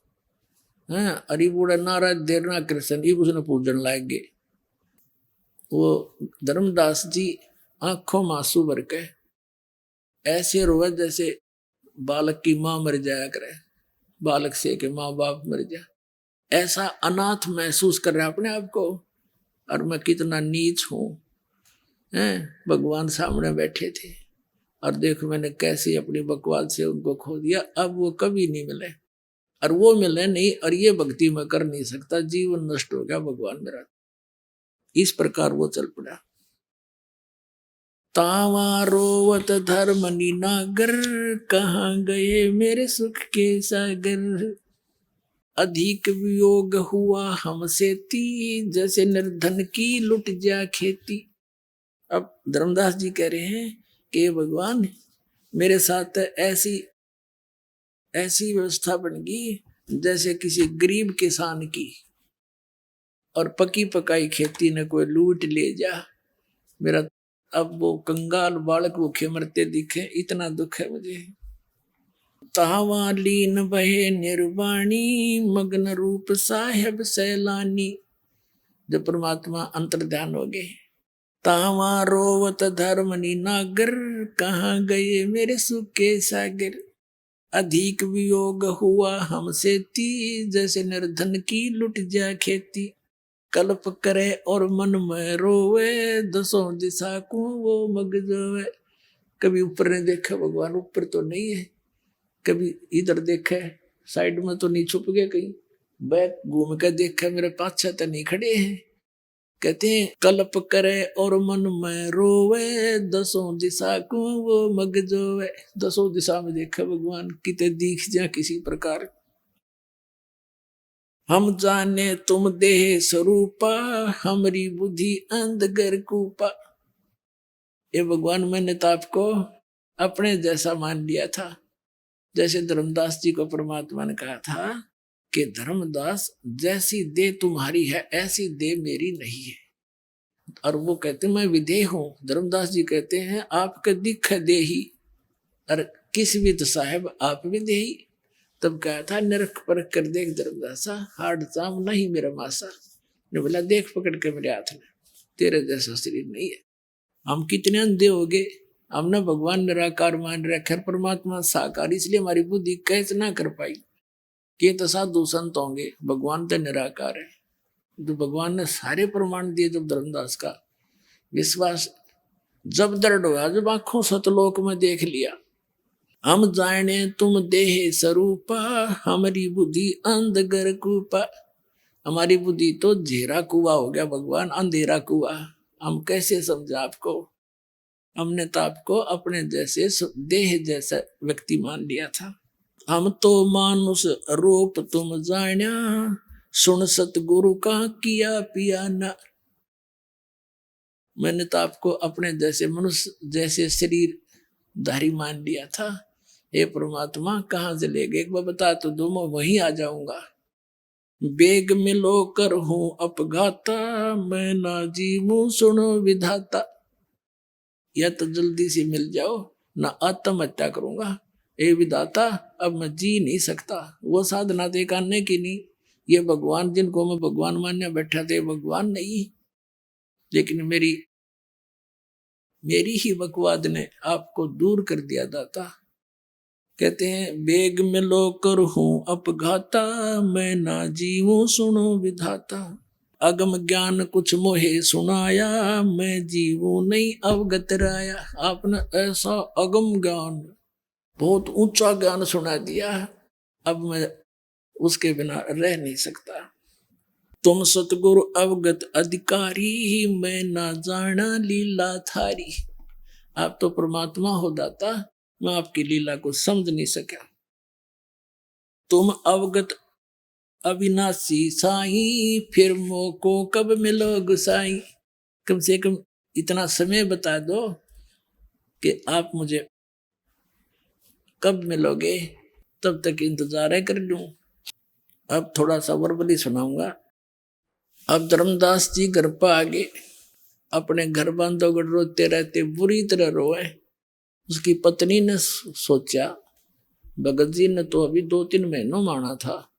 अरे बूढ़ा ना राधे ना कृष्ण, ये उसने पूजन लायक गए। वो धर्मदास जी आंखों में आंसू भर के ऐसे रोए जैसे बालक की माँ मर जाया करे, बालक से के माँ बाप मर जाए, ऐसा अनाथ महसूस कर रहा अपने आप को, और मैं कितना नीच हूं। भगवान सामने बैठे थे और देखो मैंने कैसे अपनी बकवास से उनको खो दिया, अब वो कभी नहीं मिले, और वो मिले नहीं, और ये भक्ति में कर नहीं सकता, जीवन नष्ट हो गया भगवान मेरा। इस प्रकार वो चल पड़ा। तावा रोवत धर्मनि नागर, कहाँ गए मेरे सुख के सागर। अधिक वियोग हुआ हमसे ती, जैसे निर्धन की लुट जा खेती। अब धर्मदास जी कह रहे हैं कि भगवान मेरे साथ ऐसी ऐसी व्यवस्था बन गई जैसे किसी गरीब किसान की, और पकी पकाई खेती ने कोई लूट ले जा मेरा। अब वो कंगाल बालक भूखे मरते दिखे, इतना दुख है मुझे। तावा लीन बहे निर्वाणी, मग्न रूप साहेब सैलानी। जब परमात्मा अंतर ध्यान हो गए, तावा रोवत धर्मनि नागर, कहाँ गए मेरे सुख के सागर। अधिक वियोग हुआ हमसे ती, जैसे निर्धन की लुट जा खेती। कल्प करे और मन में रोवे, दसों दिशा को वो मग जोवे। कभी ऊपर ने देखा भगवान, ऊपर तो नहीं है, कभी इधर देखा साइड में तो नहीं छुप गए, कहीं बैक घूम कर देखा मेरे पाछे तो नहीं खड़े हैं। कहते हैं कल्प करे और मन में रोवे, दसों दिशा को वो मग जोवे। दसों दिशा में देखा भगवान, किते दिख जा किसी प्रकार। हम जाने तुम देह स्वरूपा, हमारी बुद्धि अंधगर कूपा। ये भगवान मैंने तो आपको अपने जैसा मान लिया था। जैसे धर्मदास जी को परमात्मा ने कहा था कि धर्मदास जैसी देह तुम्हारी है ऐसी देह मेरी नहीं है, और वो कहते मैं विदेह हूं। धर्मदास जी कहते हैं आपके दिख देही, और किस विद साहेब आप विदेही। तब कहा था नरक परख कर देख धर्मदासा, हार्ड चाम नहीं मेरा मासा। ने बोला देख पकड़ के मेरे हाथ में, तेरे जैसा शरीर नहीं है। हम कितने अंधे हो गए, हमने भगवान निराकार मान रखा, परमात्मा साकार, इसलिए हमारी बुद्धि कैच ना कर पाई कि तो साधु संत होंगे, भगवान तो निराकार है। तो भगवान ने सारे प्रमाण दिए। जब धर्मदास का विश्वास जब दृढ़ हुआ, जब आंखों सतलोक में देख लिया, हम जाने तुम देह स्वरूपा, हमारी बुद्धि अंधगर कूपा। हमारी बुद्धि तो झेरा कुआ हो गया भगवान, अंधेरा कुआ। हम कैसे समझा आपको, हमने तो आपको अपने जैसे देह जैसा व्यक्ति मान लिया था। हम तो मानुष रूप तुम जान्या, सुन सतगुरु का किया पिया न। मैंने तो आपको अपने जैसे मनुष्य जैसे शरीर धारी मान लिया था। हे परमात्मा कहाँ से ले गए, एक बार बता तो दो, मैं वहीं आ जाऊंगा। बेग मिलो कर हूं अपघाता, मैं ना जीवू सुनो विधाता। या तो जल्दी से मिल जाओ, ना आत्महत्या करूंगा। ए विधाता अब मैं जी नहीं सकता। वो साधना दे करने की नहीं, ये भगवान जिनको मैं भगवान मानने बैठा थे भगवान नहीं, लेकिन मेरी ही बकवाद ने आपको दूर कर दिया दाता। कहते हैं बेग मिलो कर हूं अपघाता, मैं ना जीवूं सुनो विधाता। अगम ज्ञान कुछ मोहे सुनाया, मैं जीवूं नहीं अवगत राया। आपने ऐसा अगम ज्ञान, बहुत ऊंचा ज्ञान सुना दिया, अब मैं उसके बिना रह नहीं सकता। तुम सतगुरु अवगत अधिकारी, मैं ना जाना लीला थारी। आप तो परमात्मा हो दाता, मैं आपकी लीला को समझ नहीं सका। तुम अवगत अविनाशी साई, फिर मोको कब मिलो गुसाई। कम से कम इतना समय बता दो कि आप मुझे कब मिलोगे, तब तक इंतजार कर लूं। अब थोड़ा सा वर्बली सुनाऊंगा। अब धर्मदास जी घर पर आ गए, अपने घर बांधोगढ़ रोते रहते, बुरी तरह रोए। उसकी पत्नी ने सोचा भगत जी ने तो अभी 2-3 महीनों माना था,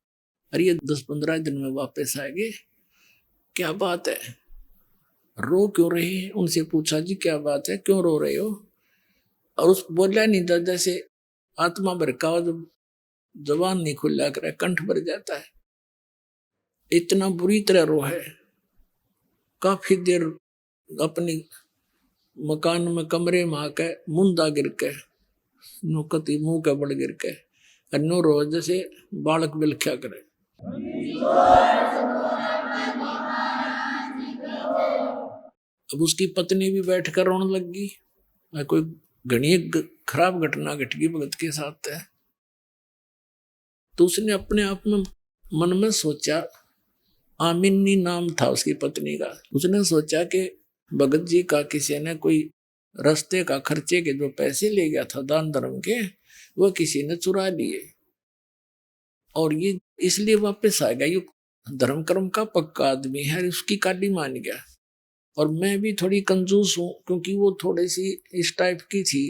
और ये 10-15 दिन में वापस आ गए, क्या बात है, रो क्यों रहे हैं। उनसे पूछा जी क्या बात है, क्यों रो रहे हो। और उस बोला नहीं था, जैसे आत्मा भड़का हो, जब जबान नहीं खुला करे कंठ भर जाता है, इतना बुरी तरह रो है। काफी देर अपनी मकान में कमरे में आके मुंदा गिर के नुकती मुंह के बड़ गिर के अन्नो रोज जैसे बालक बिलख्या करे। अब उसकी पत्नी भी बैठकर रोने लगी। कोई घनी खराब घटना घट गई भगत के साथ है। तो उसने अपने आप में मन में सोचा, आमिनी नाम था उसकी पत्नी का। उसने सोचा कि भगत जी का किसी ने कोई रास्ते का खर्चे के जो पैसे ले गया था दान धर्म के, वो किसी ने चुरा लिए और ये इसलिए वापस आ गया। ये धर्म कर्म का पक्का आदमी है, उसकी काली मान गया। और मैं भी थोड़ी कंजूस हूं क्योंकि वो थोड़ी सी इस टाइप की थी।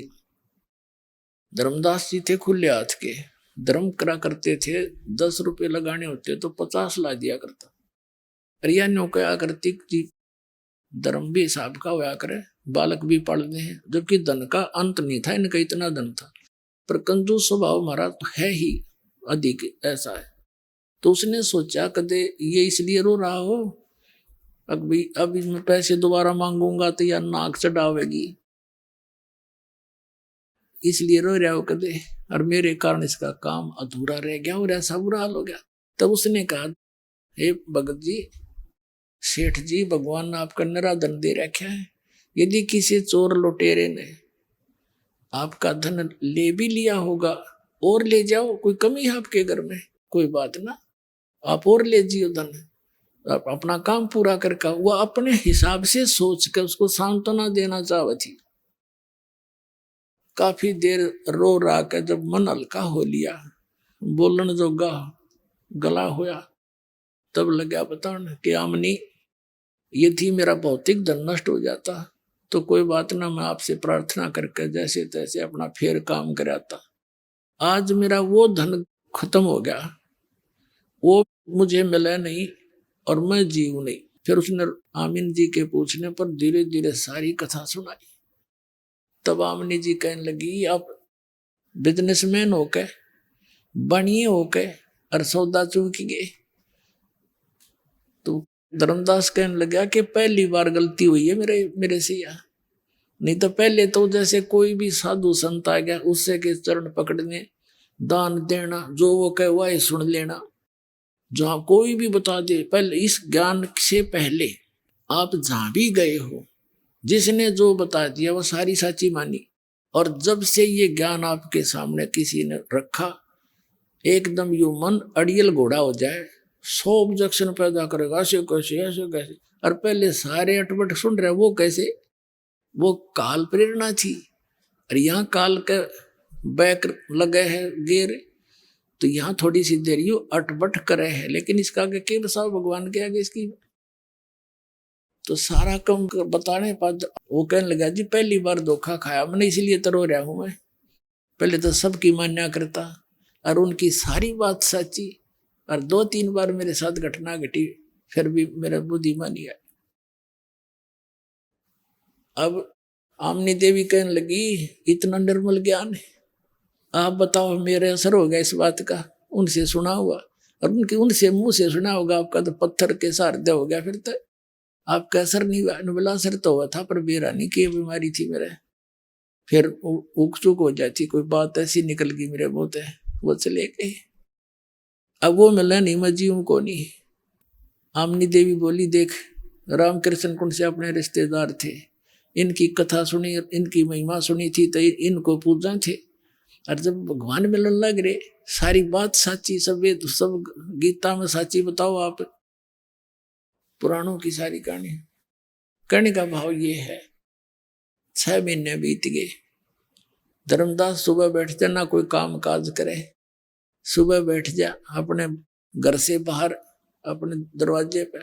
धर्मदास जी थे खुले हाथ के, धर्म करा करते थे। 10 रुपए लगाने होते तो 50 ला दिया करता। रिया नो क्या करती जी, धर्म भी हिसाब का होया करे, बालक भी पढ़ने हैं। जबकि धन का अंत नहीं था, इनका इतना धन था, पर कंजूस स्वभाव हमारा तो है ही अधिक, ऐसा है। तो उसने सोचा कदे ये इसलिए रो रहा हो, अभी मैं पैसे दोबारा मांगूंगा तो यार नाक चढ़ावेगी, इसलिए रो रहा हो कदे, और मेरे कारण इसका काम अधूरा रह गया और ऐसा बुरा हाल हो गया। तब उसने कहा, हे भगत जी, सेठ जी, भगवान ने आपका निरा धन दे रखा है। यदि किसी चोर लुटेरे ने आपका धन ले भी लिया होगा और ले जाओ, कोई कमी है आपके घर में, कोई बात ना, आप और ले जियो धन, आप अपना काम पूरा करके। वो अपने हिसाब से सोच कर उसको सांत्वना देना चाहती थी। काफी देर रो रहा के जब मन हल्का हो लिया, बोलन जोगा गला होया, तब लगा बताने कि आमनी, यदि मेरा भौतिक धन नष्ट हो जाता तो कोई बात ना, मैं आपसे प्रार्थना करके जैसे तैसे अपना फेर काम कराता। आज मेरा वो धन खत्म हो गया, वो मुझे मिला नहीं और मैं जीव नहीं। फिर उसने आमिन जी के पूछने पर धीरे धीरे सारी कथा सुनाई। तब आमिनी जी कहने लगी, आप बिजनेसमैन होके, बनिए होके और सौदा चूक गए। तो धर्मदास कहने लगा कि पहली बार गलती हुई है मेरे से यार, नहीं तो पहले तो जैसे कोई भी साधु संत आ गया उससे के चरण पकड़ने, दान देना, जो वो कहे वही सुन लेना, जहां कोई भी बता दे। पहले इस ज्ञान से पहले आप जहां भी गए हो, जिसने जो बता दिया वो सारी सच्ची मानी। और जब से ये ज्ञान आपके सामने किसी ने रखा, एकदम यू मन अड़ियल घोड़ा हो जाए, 100 ऑब्जेक्शन पैदा करेगा, ऐसे कैसे ऐसे कैसे। और पहले सारे अटपट सुन रहे, वो कैसे, वो काल प्रेरणा थी। और यहाँ काल का बैक लगे है गेर, तो यहाँ थोड़ी सी देर यू अटपट करे है, लेकिन इसका आगे के बसाओ भगवान के आगे इसकी। तो सारा कम बताने पर वो कहने लगा, जी पहली बार धोखा खाया मैंने, इसीलिए तो रो रहा हूं मैं। पहले तो सबकी मान्या करता और उनकी सारी बात सच्ची, और 2-3 बार मेरे साथ घटना घटी, फिर भी मेरा बुद्धिमान है। अब आमनी देवी कहने लगी, इतना निर्मल ज्ञान है, आप बताओ मेरे असर हो गया इस बात का। उनसे सुना हुआ और उनसे मुंह से सुना होगा, आपका तो पत्थर के सारदे हो गया। फिर तो आपका असर नहीं हुआ, नुबला असर तो हुआ था, पर बेरानी की बीमारी थी मेरे, फिर उक चुक हो जाती, कोई बात ऐसी निकल गई मेरे मुंह से, वो चले गए। अब वो मिला नहीं, मैं जीव को नहीं। आमनी देवी बोली, देख रामकृष्ण कुंड से अपने रिश्तेदार थे, इनकी कथा सुनी, इनकी महिमा सुनी थी तो इनको पूजा थे। और जब भगवान मिलन लग रहे, सारी बात साची, सब गीता में साची बताओ आप, पुराणों की सारी कहानी। कहने का भाव ये है, 6 महीने बीत गए। धर्मदास सुबह बैठ जा, ना कोई काम काज करे, सुबह बैठ जा अपने घर से बाहर अपने दरवाजे पे,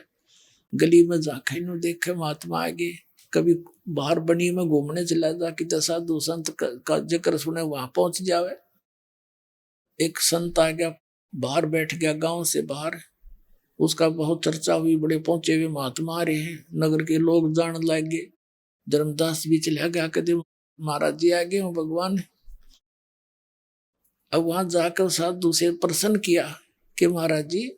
गली में जाके नु देखे महात्मा आगे, कभी बाहर बनी में घूमने चला जा कि साधु संत का जिक्र सुने, वहां पहुंच जावे। एक संत आ गया, बाहर बैठ गया गांव से बाहर, उसका बहुत चर्चा हुई, बड़े पहुंचे हुए महात्मा आ रहे हैं, नगर के लोग जान लगे। धर्मदास भी चला गया, कहते महाराज जी आ गए हूँ भगवान। अब वहां जाकर साधु से प्रश्न किया कि महाराज जी,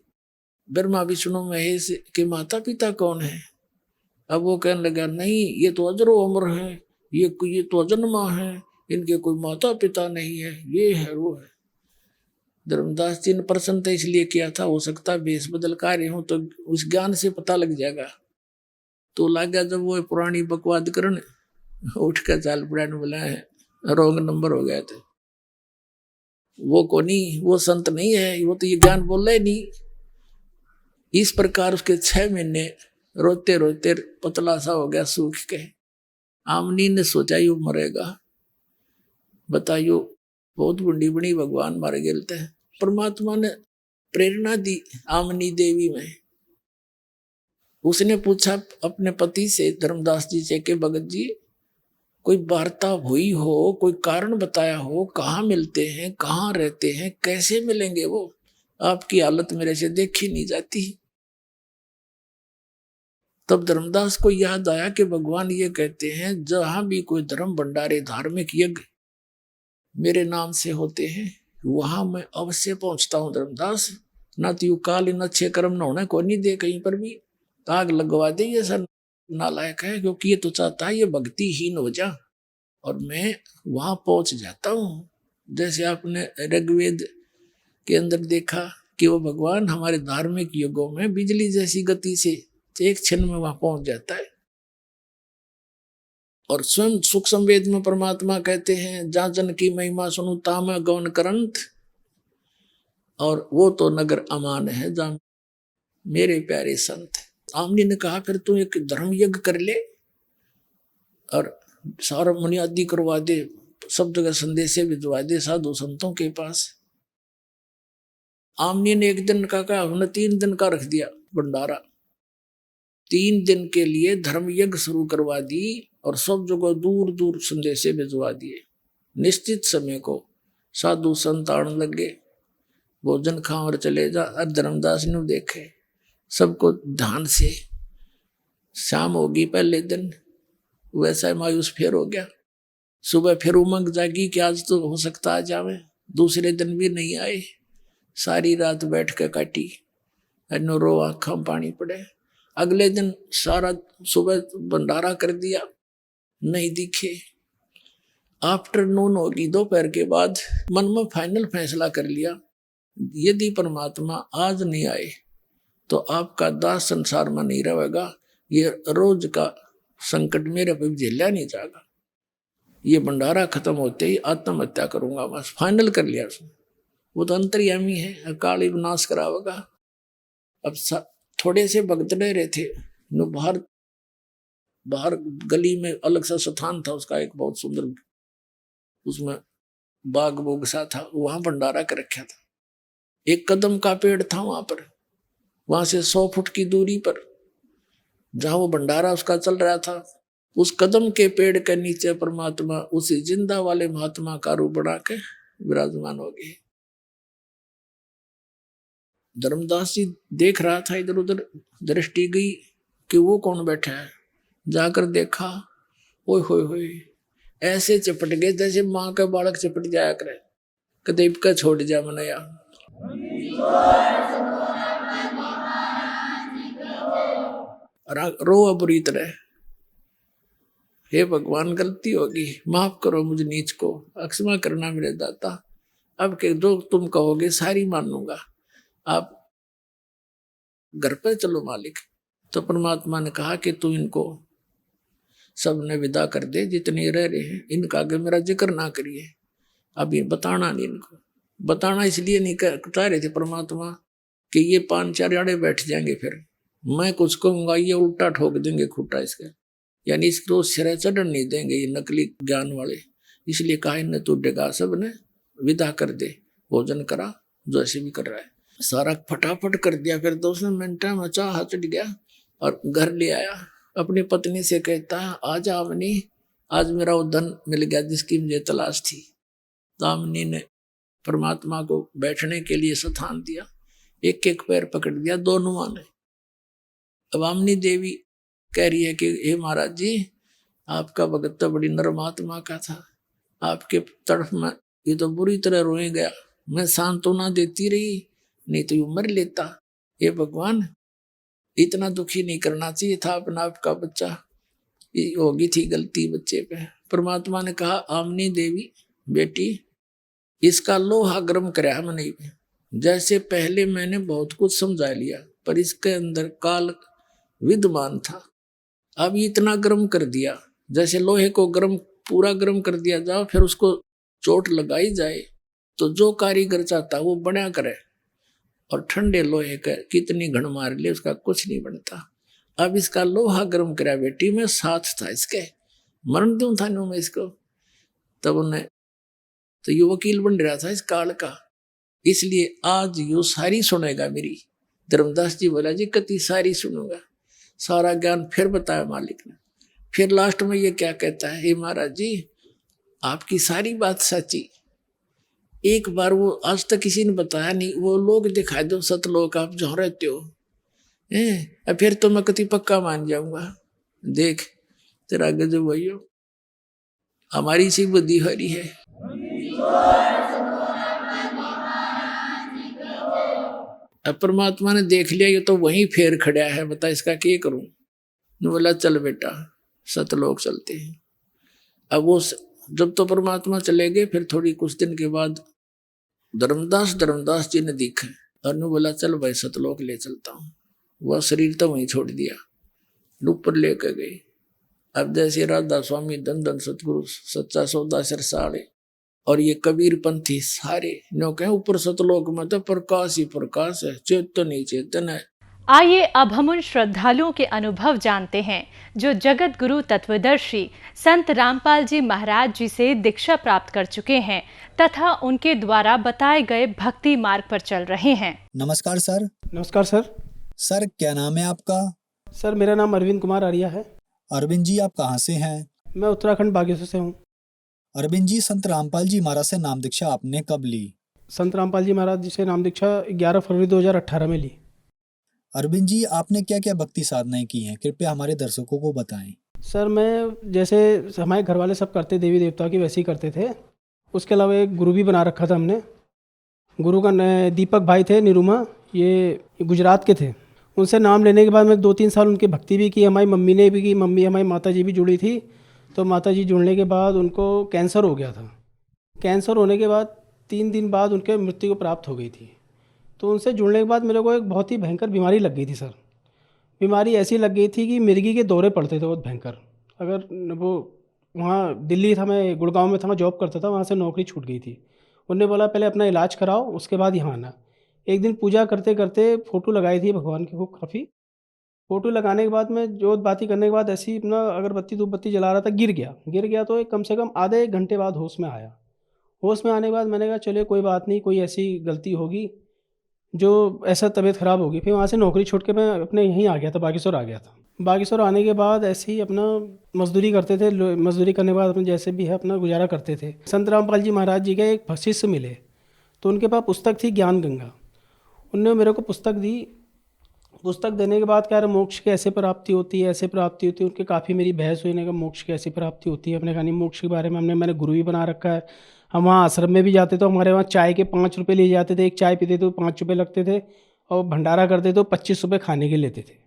ब्रह्मा विष्णु महेश के माता पिता कौन है? अब वो कहने लगा, नहीं ये तो अजरो अमर है, ये तो अजन्मा है, इनके कोई माता पिता नहीं है, ये है वो है। धर्मदास जी ने प्रश्न तो इसलिए किया था, हो सकता है भेष बदल कार्य हो तो उस ज्ञान से पता लग जाएगा। तो लग गया जब वो पुरानी बकवाद करने, उठ कर चाल पड़ा बोला है रोंग नंबर हो गया थे। वो को नहीं, वो संत नहीं है, वो तो ये ज्ञान बोल रहे नहीं। इस प्रकार उसके 6 महीने रोते रोते पतला सा हो गया, सूख के। आमनी ने सोचा यू मरेगा, बताइयो बहुत बुढ़ी बड़ी भगवान मारे गेलते हैं। परमात्मा ने प्रेरणा दी आमनी देवी में। उसने पूछा अपने पति से, धर्मदास जी से, कि भगत जी कोई वार्ता हुई हो, कोई कारण बताया हो, कहाँ मिलते हैं, कहाँ रहते हैं, कैसे मिलेंगे वो? आपकी हालत मेरे से देखी नहीं जाती। तब धर्मदास को याद आया कि भगवान ये कहते हैं जहां भी कोई धर्म भंडारे धार्मिक यज्ञ मेरे नाम से होते हैं वहां मैं अवश्य पहुंचता हूं धर्मदास। ना तो यू काल न अच्छे कर्म न होना को नहीं दे, कहीं पर भी आग लगवा दे, ये सर नालायक है, क्योंकि ये तो चाहता है ये भक्तिहीन हो जा, और मैं वहां पहुंच जाता हूं। जैसे आपने ऋग्वेद के अंदर देखा कि वो भगवान हमारे धार्मिक युगों में बिजली जैसी गति से एक क्षण में वहां पहुंच जाता है। और स्वयं सूक्ष्म वेद में परमात्मा कहते हैं जा जन की महिमा सुनु ताम गौन करंत, और वो तो नगर अमान है जहां मेरे प्यारे संत। आमनी ने कहा फिर तू एक धर्म यज्ञ कर ले और सारा बुनियादी करवा दे, सब जगह संदेशे भिजवा दे साधु संतों के पास। आमनी ने एक दिन का कहा, हमने 3 दिन का रख दिया भंडारा। 3 दिन के लिए धर्म यज्ञ शुरू करवा दी और सब जगह दूर दूर संदेशे भिजवा दिए। निश्चित समय को साधु संत आने लगे, भोजन खाओ और चले जा। और धर्मदास ने देखे सबको ध्यान से। शाम होगी पहले दिन, वैसा मायूस फिर हो गया। सुबह फिर उमंग जागी कि आज तो हो सकता आ जावे। दूसरे दिन भी नहीं आए, सारी रात बैठ के काटी, रो आँखों में पानी पड़े। अगले दिन सारा सुबह भंडारा कर दिया, नहीं दिखे। आफ्टरनून होगी, दोपहर के बाद मन में फाइनल फैसला कर लिया, यदि परमात्मा आज नहीं आए तो आपका दास संसार में नहीं रहेगा, ये रोज का संकट मेरे पे झेला नहीं जाएगा, ये भंडारा खत्म होते ही आत्महत्या करूंगा। बस फाइनल कर लिया उसने। वो तो अंतर्यामी है, अकाल ही विनाश करावेगा। अब थोड़े से भक्त रहे थे, बाहर गली में अलग सा स्थान था उसका, एक बहुत सुंदर, उसमें बाग बोग सा था, वहां भंडारा कर रखा था। एक कदम का पेड़ था वहां पर, वहां से 100 फुट की दूरी पर जहां वो भंडारा उसका चल रहा था, उस कदम के पेड़ के नीचे परमात्मा उसी जिंदा वाले महात्मा का रूप बना के विराजमान हो गए। धर्मदास जी देख रहा था, इधर उधर दृष्टि गई कि वो कौन बैठा है। जाकर देखा, ओए होए होए, ऐसे चपट गए जैसे माँ का बालक चपट जाया करे, कदीप का छोड़ जा मनया। रो बुरी तरह, हे भगवान गलती होगी, माफ करो मुझे नीच को, अक्षमा करना मेरे दाता। अब के जो तुम कहोगे सारी मानूंगा, आप घर पे चलो मालिक। तो परमात्मा ने कहा कि तू इनको सबने विदा कर दे, जितने रह रहे हैं इनका आगे मेरा जिक्र ना करिए। अब ये बताना नहीं, इनको बताना इसलिए नहीं चाह रहे थे परमात्मा कि ये 5-4 आड़े बैठ जाएंगे, फिर मैं कुछ कहूंगा ये उल्टा ठोक देंगे खूटा इसका, यानी इसको सिरे चढ़न नहीं देंगे ये नकली ज्ञान वाले। इसलिए कहा इन्हें तू डेगा सब ने विदा कर दे, भोजन करा जो ऐसे भी कर रहा है। सारा फटाफट कर दिया। फिर 2 मिनट में चाह चढ़ गया और घर ले आया। अपनी पत्नी से कहता है आज आमनी, आज मेरा वो धन मिल गया जिसकी मुझे तलाश थी। तो आमनी ने परमात्मा को बैठने के लिए स्थान दिया, एक एक पैर पकड़ दिया दोनों ने। अब आमनी देवी कह रही है कि हे महाराज जी, आपका भगत तो बड़ी नरम आत्मा का था, आपके तरफ में ये तो बुरी तरह रोए गया, मैं सांत्वना देती रही, नहीं तो मर लेता। हे भगवान, इतना दुखी नहीं करना चाहिए था अपना आपका बच्चा, ये होगी थी गलती बच्चे पे। परमात्मा ने कहा आमनी देवी बेटी इसका लोहा गर्म कराया मैंने। जैसे पहले मैंने बहुत कुछ समझा लिया पर इसके अंदर काल विद्यमान था, अब इतना गर्म कर दिया। जैसे लोहे को गर्म पूरा गर्म कर दिया जाओ फिर उसको चोट लगाई जाए तो जो कारीगर चाहता वो बना करे, और ठंडे लोहे का कितनी घण मार ले उसका कुछ नहीं बनता। अब इसका लोहा गर्म करा बेटी, मैं साथ था इसके, मरण दूं था नो मैं इसको। तब उन्हें तो ये वकील बन रहा था इस काल का, इसलिए आज यो सारी सुनेगा मेरी। धर्मदास जी बोला जी कति सारी सुनूंगा, सारा ज्ञान फिर बताया मालिक ने। फिर लास्ट में ये क्या कहता है, हे महाराज जी आपकी सारी बात सच्ची, एक बार वो आज तक किसी ने बताया नहीं, वो लोग दिखाई दो सतलोक आप जहाँ रहते हो, फिर तो मैं कति पक्का मान जाऊंगा। देख तेरा गजब भैया, हमारी सी बुद्धि हरी है। अब परमात्मा ने देख लिया ये तो वहीं फेर खड़ा है, बता इसका क्या करूं। ने बोला चल बेटा सतलोक चलते हैं। अब वो जब तो परमात्मा चले गए, फिर थोड़ी कुछ दिन के बाद धर्मदास जी ने दिखा और ने बोला चल भाई सतलोक ले चलता हूँ। वह शरीर तो वहीं छोड़ दिया, ऊपर लेकर गए। अब जैसे राधा स्वामी धन धन सतगुरु सच्चा सौदा सरसाड़े और ये कबीर पंथी सारे नो कहे ऊपर सतलोक में तो प्रकाश ही प्रकाश है, चेतन ही चेतन है। आइए अब हम उन श्रद्धालुओं के अनुभव जानते हैं जो जगत गुरु तत्वदर्शी संत रामपाल जी महाराज जी से दीक्षा प्राप्त कर चुके हैं तथा उनके द्वारा बताए गए भक्ति मार्ग पर चल रहे हैं। नमस्कार सर। नमस्कार सर। सर क्या नाम है आपका? सर मेरा नाम अरविंद कुमार आर्या है। अरविंद जी आप कहाँ से हैं? मैं उत्तराखंड बागेश्वर से हूँ। अरविंद जी संत रामपाल जी महाराज से नाम दीक्षा आपने कब ली? संत रामपाल जी महाराज जी से नाम दीक्षा 11 फरवरी 2018 में ली। अरविंद जी आपने क्या क्या भक्ति साधनाएं की हैं, कृपया हमारे दर्शकों को बताएं। सर मैं जैसे हमारे घर वाले सब करते देवी देवता की वैसे ही करते थे, उसके अलावा एक गुरु भी बना रखा था हमने। गुरु का दीपक भाई थे निरुमा, ये गुजरात के थे। उनसे नाम लेने के बाद मैं 2-3 साल उनकी भक्ति भी की, हमारी मम्मी ने भी की। मम्मी हमारी माता जी भी जुड़ी थी। तो माता जी जुड़ने के बाद उनको कैंसर हो गया था। कैंसर होने के बाद 3 दिन बाद उनके मृत्यु को प्राप्त हो गई थी। तो उनसे जुड़ने के बाद मेरे को एक बहुत ही भयंकर बीमारी लग गई थी सर। बीमारी ऐसी लग गई थी कि मिर्गी के दौरे पड़ते थे बहुत भयंकर। अगर वो वहाँ दिल्ली था, मैं गुड़गांव में था, मैं जॉब करता था, वहाँ से नौकरी छूट गई थी। उन्होंने बोला पहले अपना इलाज कराओ उसके बाद यहाँ आना। एक दिन पूजा करते करते फ़ोटो लगाई थी भगवान की, खूब काफ़ी फ़ोटो लगाने के बाद मैं जोत बाती करने के बाद ऐसे ही अपना अगरबत्ती धूप बत्ती जला रहा था, गिर गया। तो कम से कम आधे 1 घंटे बाद होश में आया। होश में आने के बाद मैंने कहा चलिए कोई बात नहीं, कोई ऐसी गलती होगी जो ऐसा तबीयत ख़राब होगी। फिर वहाँ से नौकरी छोड़ के मैं अपने यहीं आ गया था, बागेश्वर आ गया था। बागेश्वर आने के बाद ऐसे ही अपना मजदूरी करते थे। मजदूरी करने के बाद अपने जैसे भी है अपना गुजारा करते थे। संत रामपाल जी महाराज जी के एक शिष्य मिले, तो उनके पास पुस्तक थी ज्ञान गंगा। उनने मेरे को पुस्तक दी। पुस्तक देने के बाद कह रहे मोक्ष की ऐसे प्राप्ति होती है, ऐसे प्राप्ति होती है। उनके काफ़ी मेरी बहस हुई, ने कहा मोक्ष की ऐसी प्राप्ति होती है। अपने कहा नहीं, मोक्ष के बारे में मैंने गुरु भी बना रखा है। हम वहाँ आश्रम में भी जाते तो हमारे वहाँ चाय के 5 रुपये लिए जाते थे। एक चाय पीते तो 5 रुपये लगते थे, और भंडारा करते तो 25 रुपये खाने के लेते थे।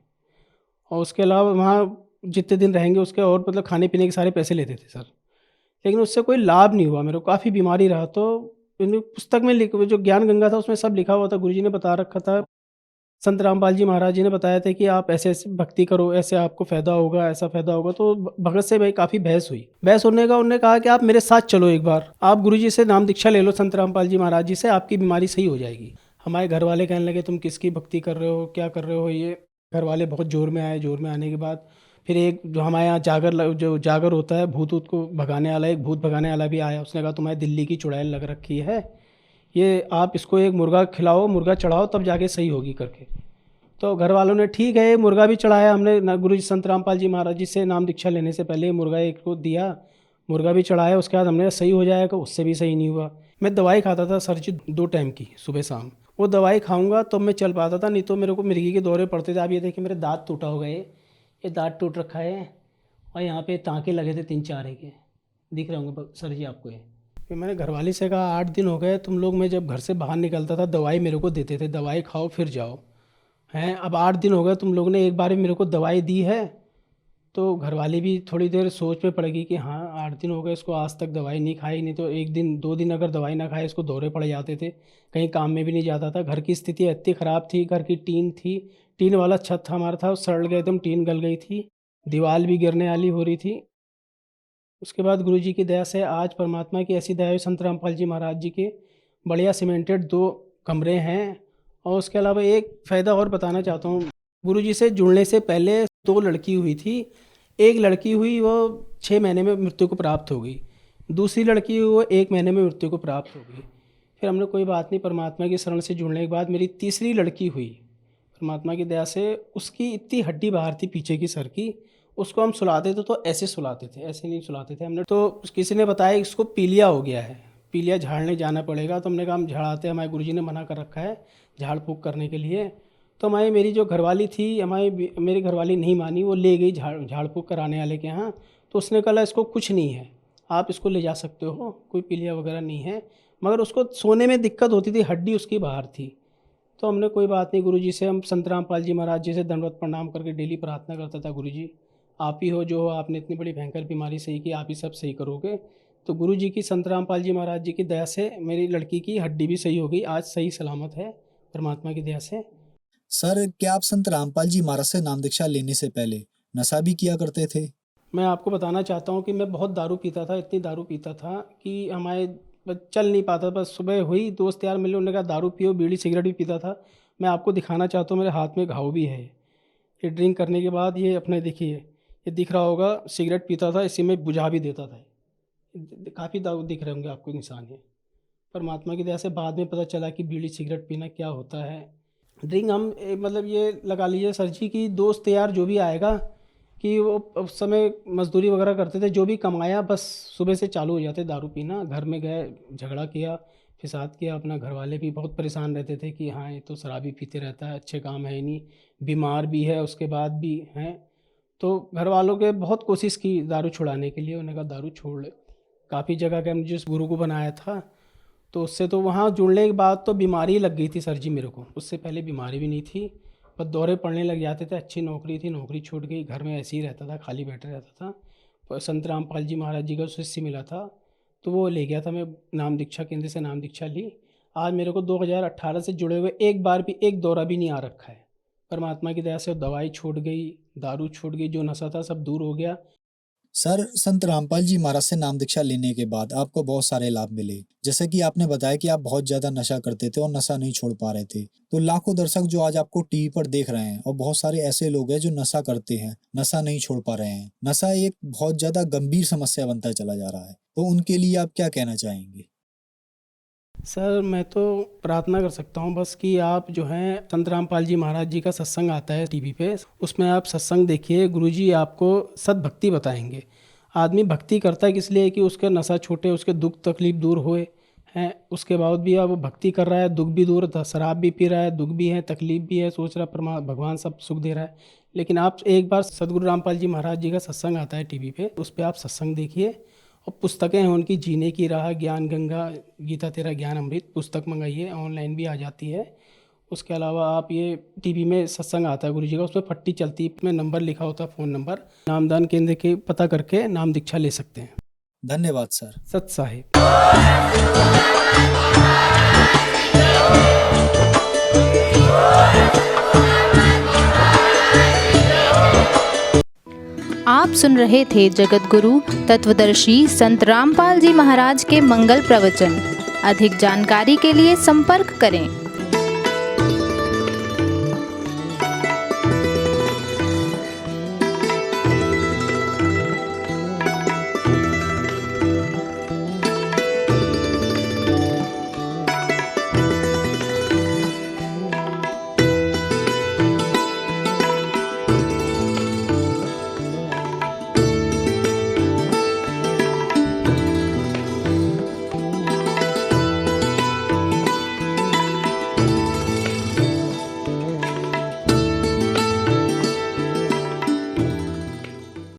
और उसके अलावा वहाँ जितने दिन रहेंगे उसके और मतलब खाने पीने के सारे पैसे लेते थे सर। लेकिन उससे कोई लाभ नहीं हुआ, मेरे को काफ़ी बीमारी रहा। तो पुस्तक में जो ज्ञान गंगा था उसमें सब लिखा हुआ था, गुरुजी ने बता रखा था। संत रामपाल जी महाराज जी ने बताया था कि आप ऐसे ऐसे भक्ति करो, ऐसे आपको फ़ायदा होगा, ऐसा फ़ायदा होगा। तो भगत से भाई काफ़ी बहस हुई। बहस होने का उन्होंने कहा कि आप मेरे साथ चलो, एक बार आप गुरुजी से नाम दीक्षा ले लो संत रामपाल जी महाराज जी से, आपकी बीमारी सही हो जाएगी। हमारे घर वाले कहने लगे तुम किसकी भक्ति कर रहे हो, क्या कर रहे हो। ये घर वाले बहुत जोर में आए। जोर में आने के बाद फिर एक जो हमारे यहाँ जागर होता है, भूत को भगाने वाला, एक भूत भगाने वाला भी आया। उसने कहा तुम्हारी दिल्ली की चुड़ैल लग रखी है, ये आप इसको एक मुर्गा खिलाओ, मुर्गा चढ़ाओ, तब जाके सही होगी करके। तो घर वालों ने ठीक है, मुर्गा भी चढ़ाया हमने। गुरु जी संत रामपाल जी महाराज जी से नाम दीक्षा लेने से पहले मुर्गा एक को दिया, मुर्गा भी चढ़ाया। उसके बाद हमने सही हो जाएगा, उससे भी सही नहीं हुआ। मैं दवाई खाता था सर जी 2 टाइम की, सुबह शाम। वो दवाई खाऊंगा तो मैं चल पाता था, नहीं तो मेरे को मिर्गी के दौरे पड़ते थे। आप ये देखिए मेरे दांत टूटा हो गए, ये दांत टूट रखा है, और यहाँ पे टाँके लगे थे 3-4 के, दिख रहे होंगे सर जी आपको। ये फिर मैंने घरवाली से कहा 8 दिन हो गए तुम लोग, मैं जब घर से बाहर निकलता था दवाई मेरे को देते थे, दवाई खाओ फिर जाओ हैं। अब 8 दिन हो गए तुम लोग ने एक बार मेरे को दवाई दी है, तो घरवाली भी थोड़ी देर सोच में पड़ गई कि हाँ 8 दिन हो गए इसको आज तक दवाई नहीं खाई, नहीं तो 1 दिन 2 दिन अगर दवाई ना खाए इसको दौरे पड़ जाते थे, कहीं काम में भी नहीं जाता था। घर की स्थिति इतनी ख़राब थी, घर की टीन वाला छत था हमारा था, सड़ गया एकदम, टीन गल गई थी, दीवार भी गिरने वाली हो रही थी। उसके बाद गुरुजी की दया से आज परमात्मा की ऐसी दया है, संत रामपाल जी महाराज जी के बढ़िया सीमेंटेड 2 कमरे हैं। और उसके अलावा एक फ़ायदा और बताना चाहता हूँ, गुरुजी से जुड़ने से पहले 2 लड़की हुई थी। एक लड़की हुई वो 6 महीने में मृत्यु को प्राप्त हो गई, दूसरी लड़की हुई वो 1 महीने में मृत्यु को प्राप्त हो गई। फिर हमने कोई बात नहीं, परमात्मा की शरण से जुड़ने के बाद मेरी तीसरी लड़की हुई, परमात्मा की दया से उसकी इतनी हड्डी बाहर थी पीछे की सर की, उसको हम सुलाते थे तो ऐसे सुलाते थे, ऐसे नहीं सुलाते थे हमने। तो किसी ने बताया इसको पीलिया हो गया है, पीलिया झाड़ने जाना पड़ेगा। तो हमने कहा हम झाड़ाते, हमारे गुरुजी ने मना कर रखा है झाड़ फूँक करने के लिए। तो मेरी जो घरवाली थी, मेरी घरवाली नहीं मानी, वो ले गई झाड़ फूँक कराने वाले के यहाँ। तो उसने कहा इसको कुछ नहीं है, आप इसको ले जा सकते हो, कोई पीलिया वगैरह नहीं है, मगर उसको सोने में दिक्कत होती थी, हड्डी उसकी बाहर थी। तो हमने कोई बात नहीं, गुरुजी से हम संत रामपाल जी महाराज जी से दंडवत प्रणाम करके डेली प्रार्थना करता था, गुरुजी आप ही हो जो हो, आपने इतनी बड़ी भयंकर बीमारी सही की, आप ही सब सही करोगे। तो गुरुजी की, संत रामपाल जी महाराज जी की दया से मेरी लड़की की हड्डी भी सही हो गई, आज सही सलामत है परमात्मा की दया से। सर, क्या आप संत रामपाल जी महाराज से नाम दीक्षा लेने से पहले नशा भी किया करते थे? मैं आपको बताना चाहता हूँ कि मैं बहुत दारू पीता था, इतनी दारू पीता था कि हमारे चल नहीं पाता। बस सुबह हुई, दोस्त यार मिले, उन्होंने कहा दारू पियो, बीड़ी सिगरेट भी पीता था। मैं आपको दिखाना चाहता हूँ, मेरे हाथ में घाव भी है। ये ड्रिंक करने के बाद ये अपने देखिए, ये दिख रहा होगा, सिगरेट पीता था, इसी में बुझा भी देता था। काफ़ी दारू दिख रहे होंगे आपको निशान है। परमात्मा की दया से बाद में पता चला कि बीड़ी सिगरेट पीना क्या होता है। ड्रिंक हम मतलब ये लगा लीजिए सर जी की दोस्त यार जो भी आएगा कि वो उस समय मजदूरी वगैरह करते थे, जो भी कमाया बस सुबह से चालू हो जाते दारू पीना। घर में गए, झगड़ा किया, फिसाद किया, अपना घर वाले भी बहुत परेशान रहते थे कि हाँ ये तो शराबी पीते रहता है, अच्छे काम है ही नहीं, बीमार भी है उसके बाद भी हैं। तो घर वालों के बहुत कोशिश की दारू छुड़ाने के लिए, उन्होंने कहा दारू छोड़ ले। काफ़ी जगह के, जिस गुरु को बनाया था तो उससे तो वहाँ जुड़ने के बाद तो बीमारी लग गई थी सर जी मेरे को, उससे पहले बीमारी भी नहीं थी, पर दौरे पड़ने लग जाते थे। अच्छी नौकरी थी, नौकरी छूट गई, घर में ऐसे ही रहता था, खाली बैठे रहता था। पर संत रामपाल जी महाराज जी का शिष्य मिला था तो वो ले गया था, मैं नाम दीक्षा केंद्र से नाम दीक्षा ली। आज मेरे को 2018 से जुड़े हुए एक बार भी एक दौरा भी नहीं आ रखा है। परमात्मा की दया से दवाई छूट गई, दारू छूट गई, जो नशा था सब दूर हो गया। सर, संत रामपाल जी महाराज से नाम दीक्षा लेने के बाद आपको बहुत सारे लाभ मिले, जैसे कि आपने बताया कि आप बहुत ज्यादा नशा करते थे और नशा नहीं छोड़ पा रहे थे। तो लाखों दर्शक जो आज आपको टीवी पर देख रहे हैं, और बहुत सारे ऐसे लोग हैं जो नशा करते हैं, नशा नहीं छोड़ पा रहे हैं, नशा एक बहुत ज्यादा गंभीर समस्या बनता चला जा रहा है, तो उनके लिए आप क्या कहना चाहेंगे? सर मैं तो प्रार्थना कर सकता हूँ बस कि आप जो हैं, संत रामपाल जी महाराज जी का सत्संग आता है टीवी पे, उसमें आप सत्संग देखिए, गुरुजी आपको सद्भक्ति बताएंगे। आदमी भक्ति करता है किस लिए कि उसका नशा छूटे, उसके दुख तकलीफ दूर होए हैं। उसके बाद भी अब भक्ति कर रहा है, दुख भी दूर, शराब भी पी रहा है, दुख भी है, तकलीफ भी है, सोच रहा है भगवान सब सुख दे रहा है। लेकिन आप एक बार सदगुरु रामपाल जी महाराज जी का सत्संग आता है टीवी पे, उस पर आप सत्संग देखिए। और पुस्तकें हैं उनकी, जीने की राह, ज्ञान गंगा, गीता तेरा ज्ञान अमृत, पुस्तक मंगाइए, ऑनलाइन भी आ जाती है। उसके अलावा आप ये टीवी में सत्संग आता है गुरु जी का, उसमें फट्टी चलती है, उसमें नंबर लिखा होता है, फ़ोन नंबर, नामदान केंद्र के पता करके नाम दीक्षा ले सकते हैं। धन्यवाद सर। सत साहिब। आप सुन रहे थे जगत गुरु तत्वदर्शी संत रामपाल जी महाराज के मंगल प्रवचन। अधिक जानकारी के लिए संपर्क करें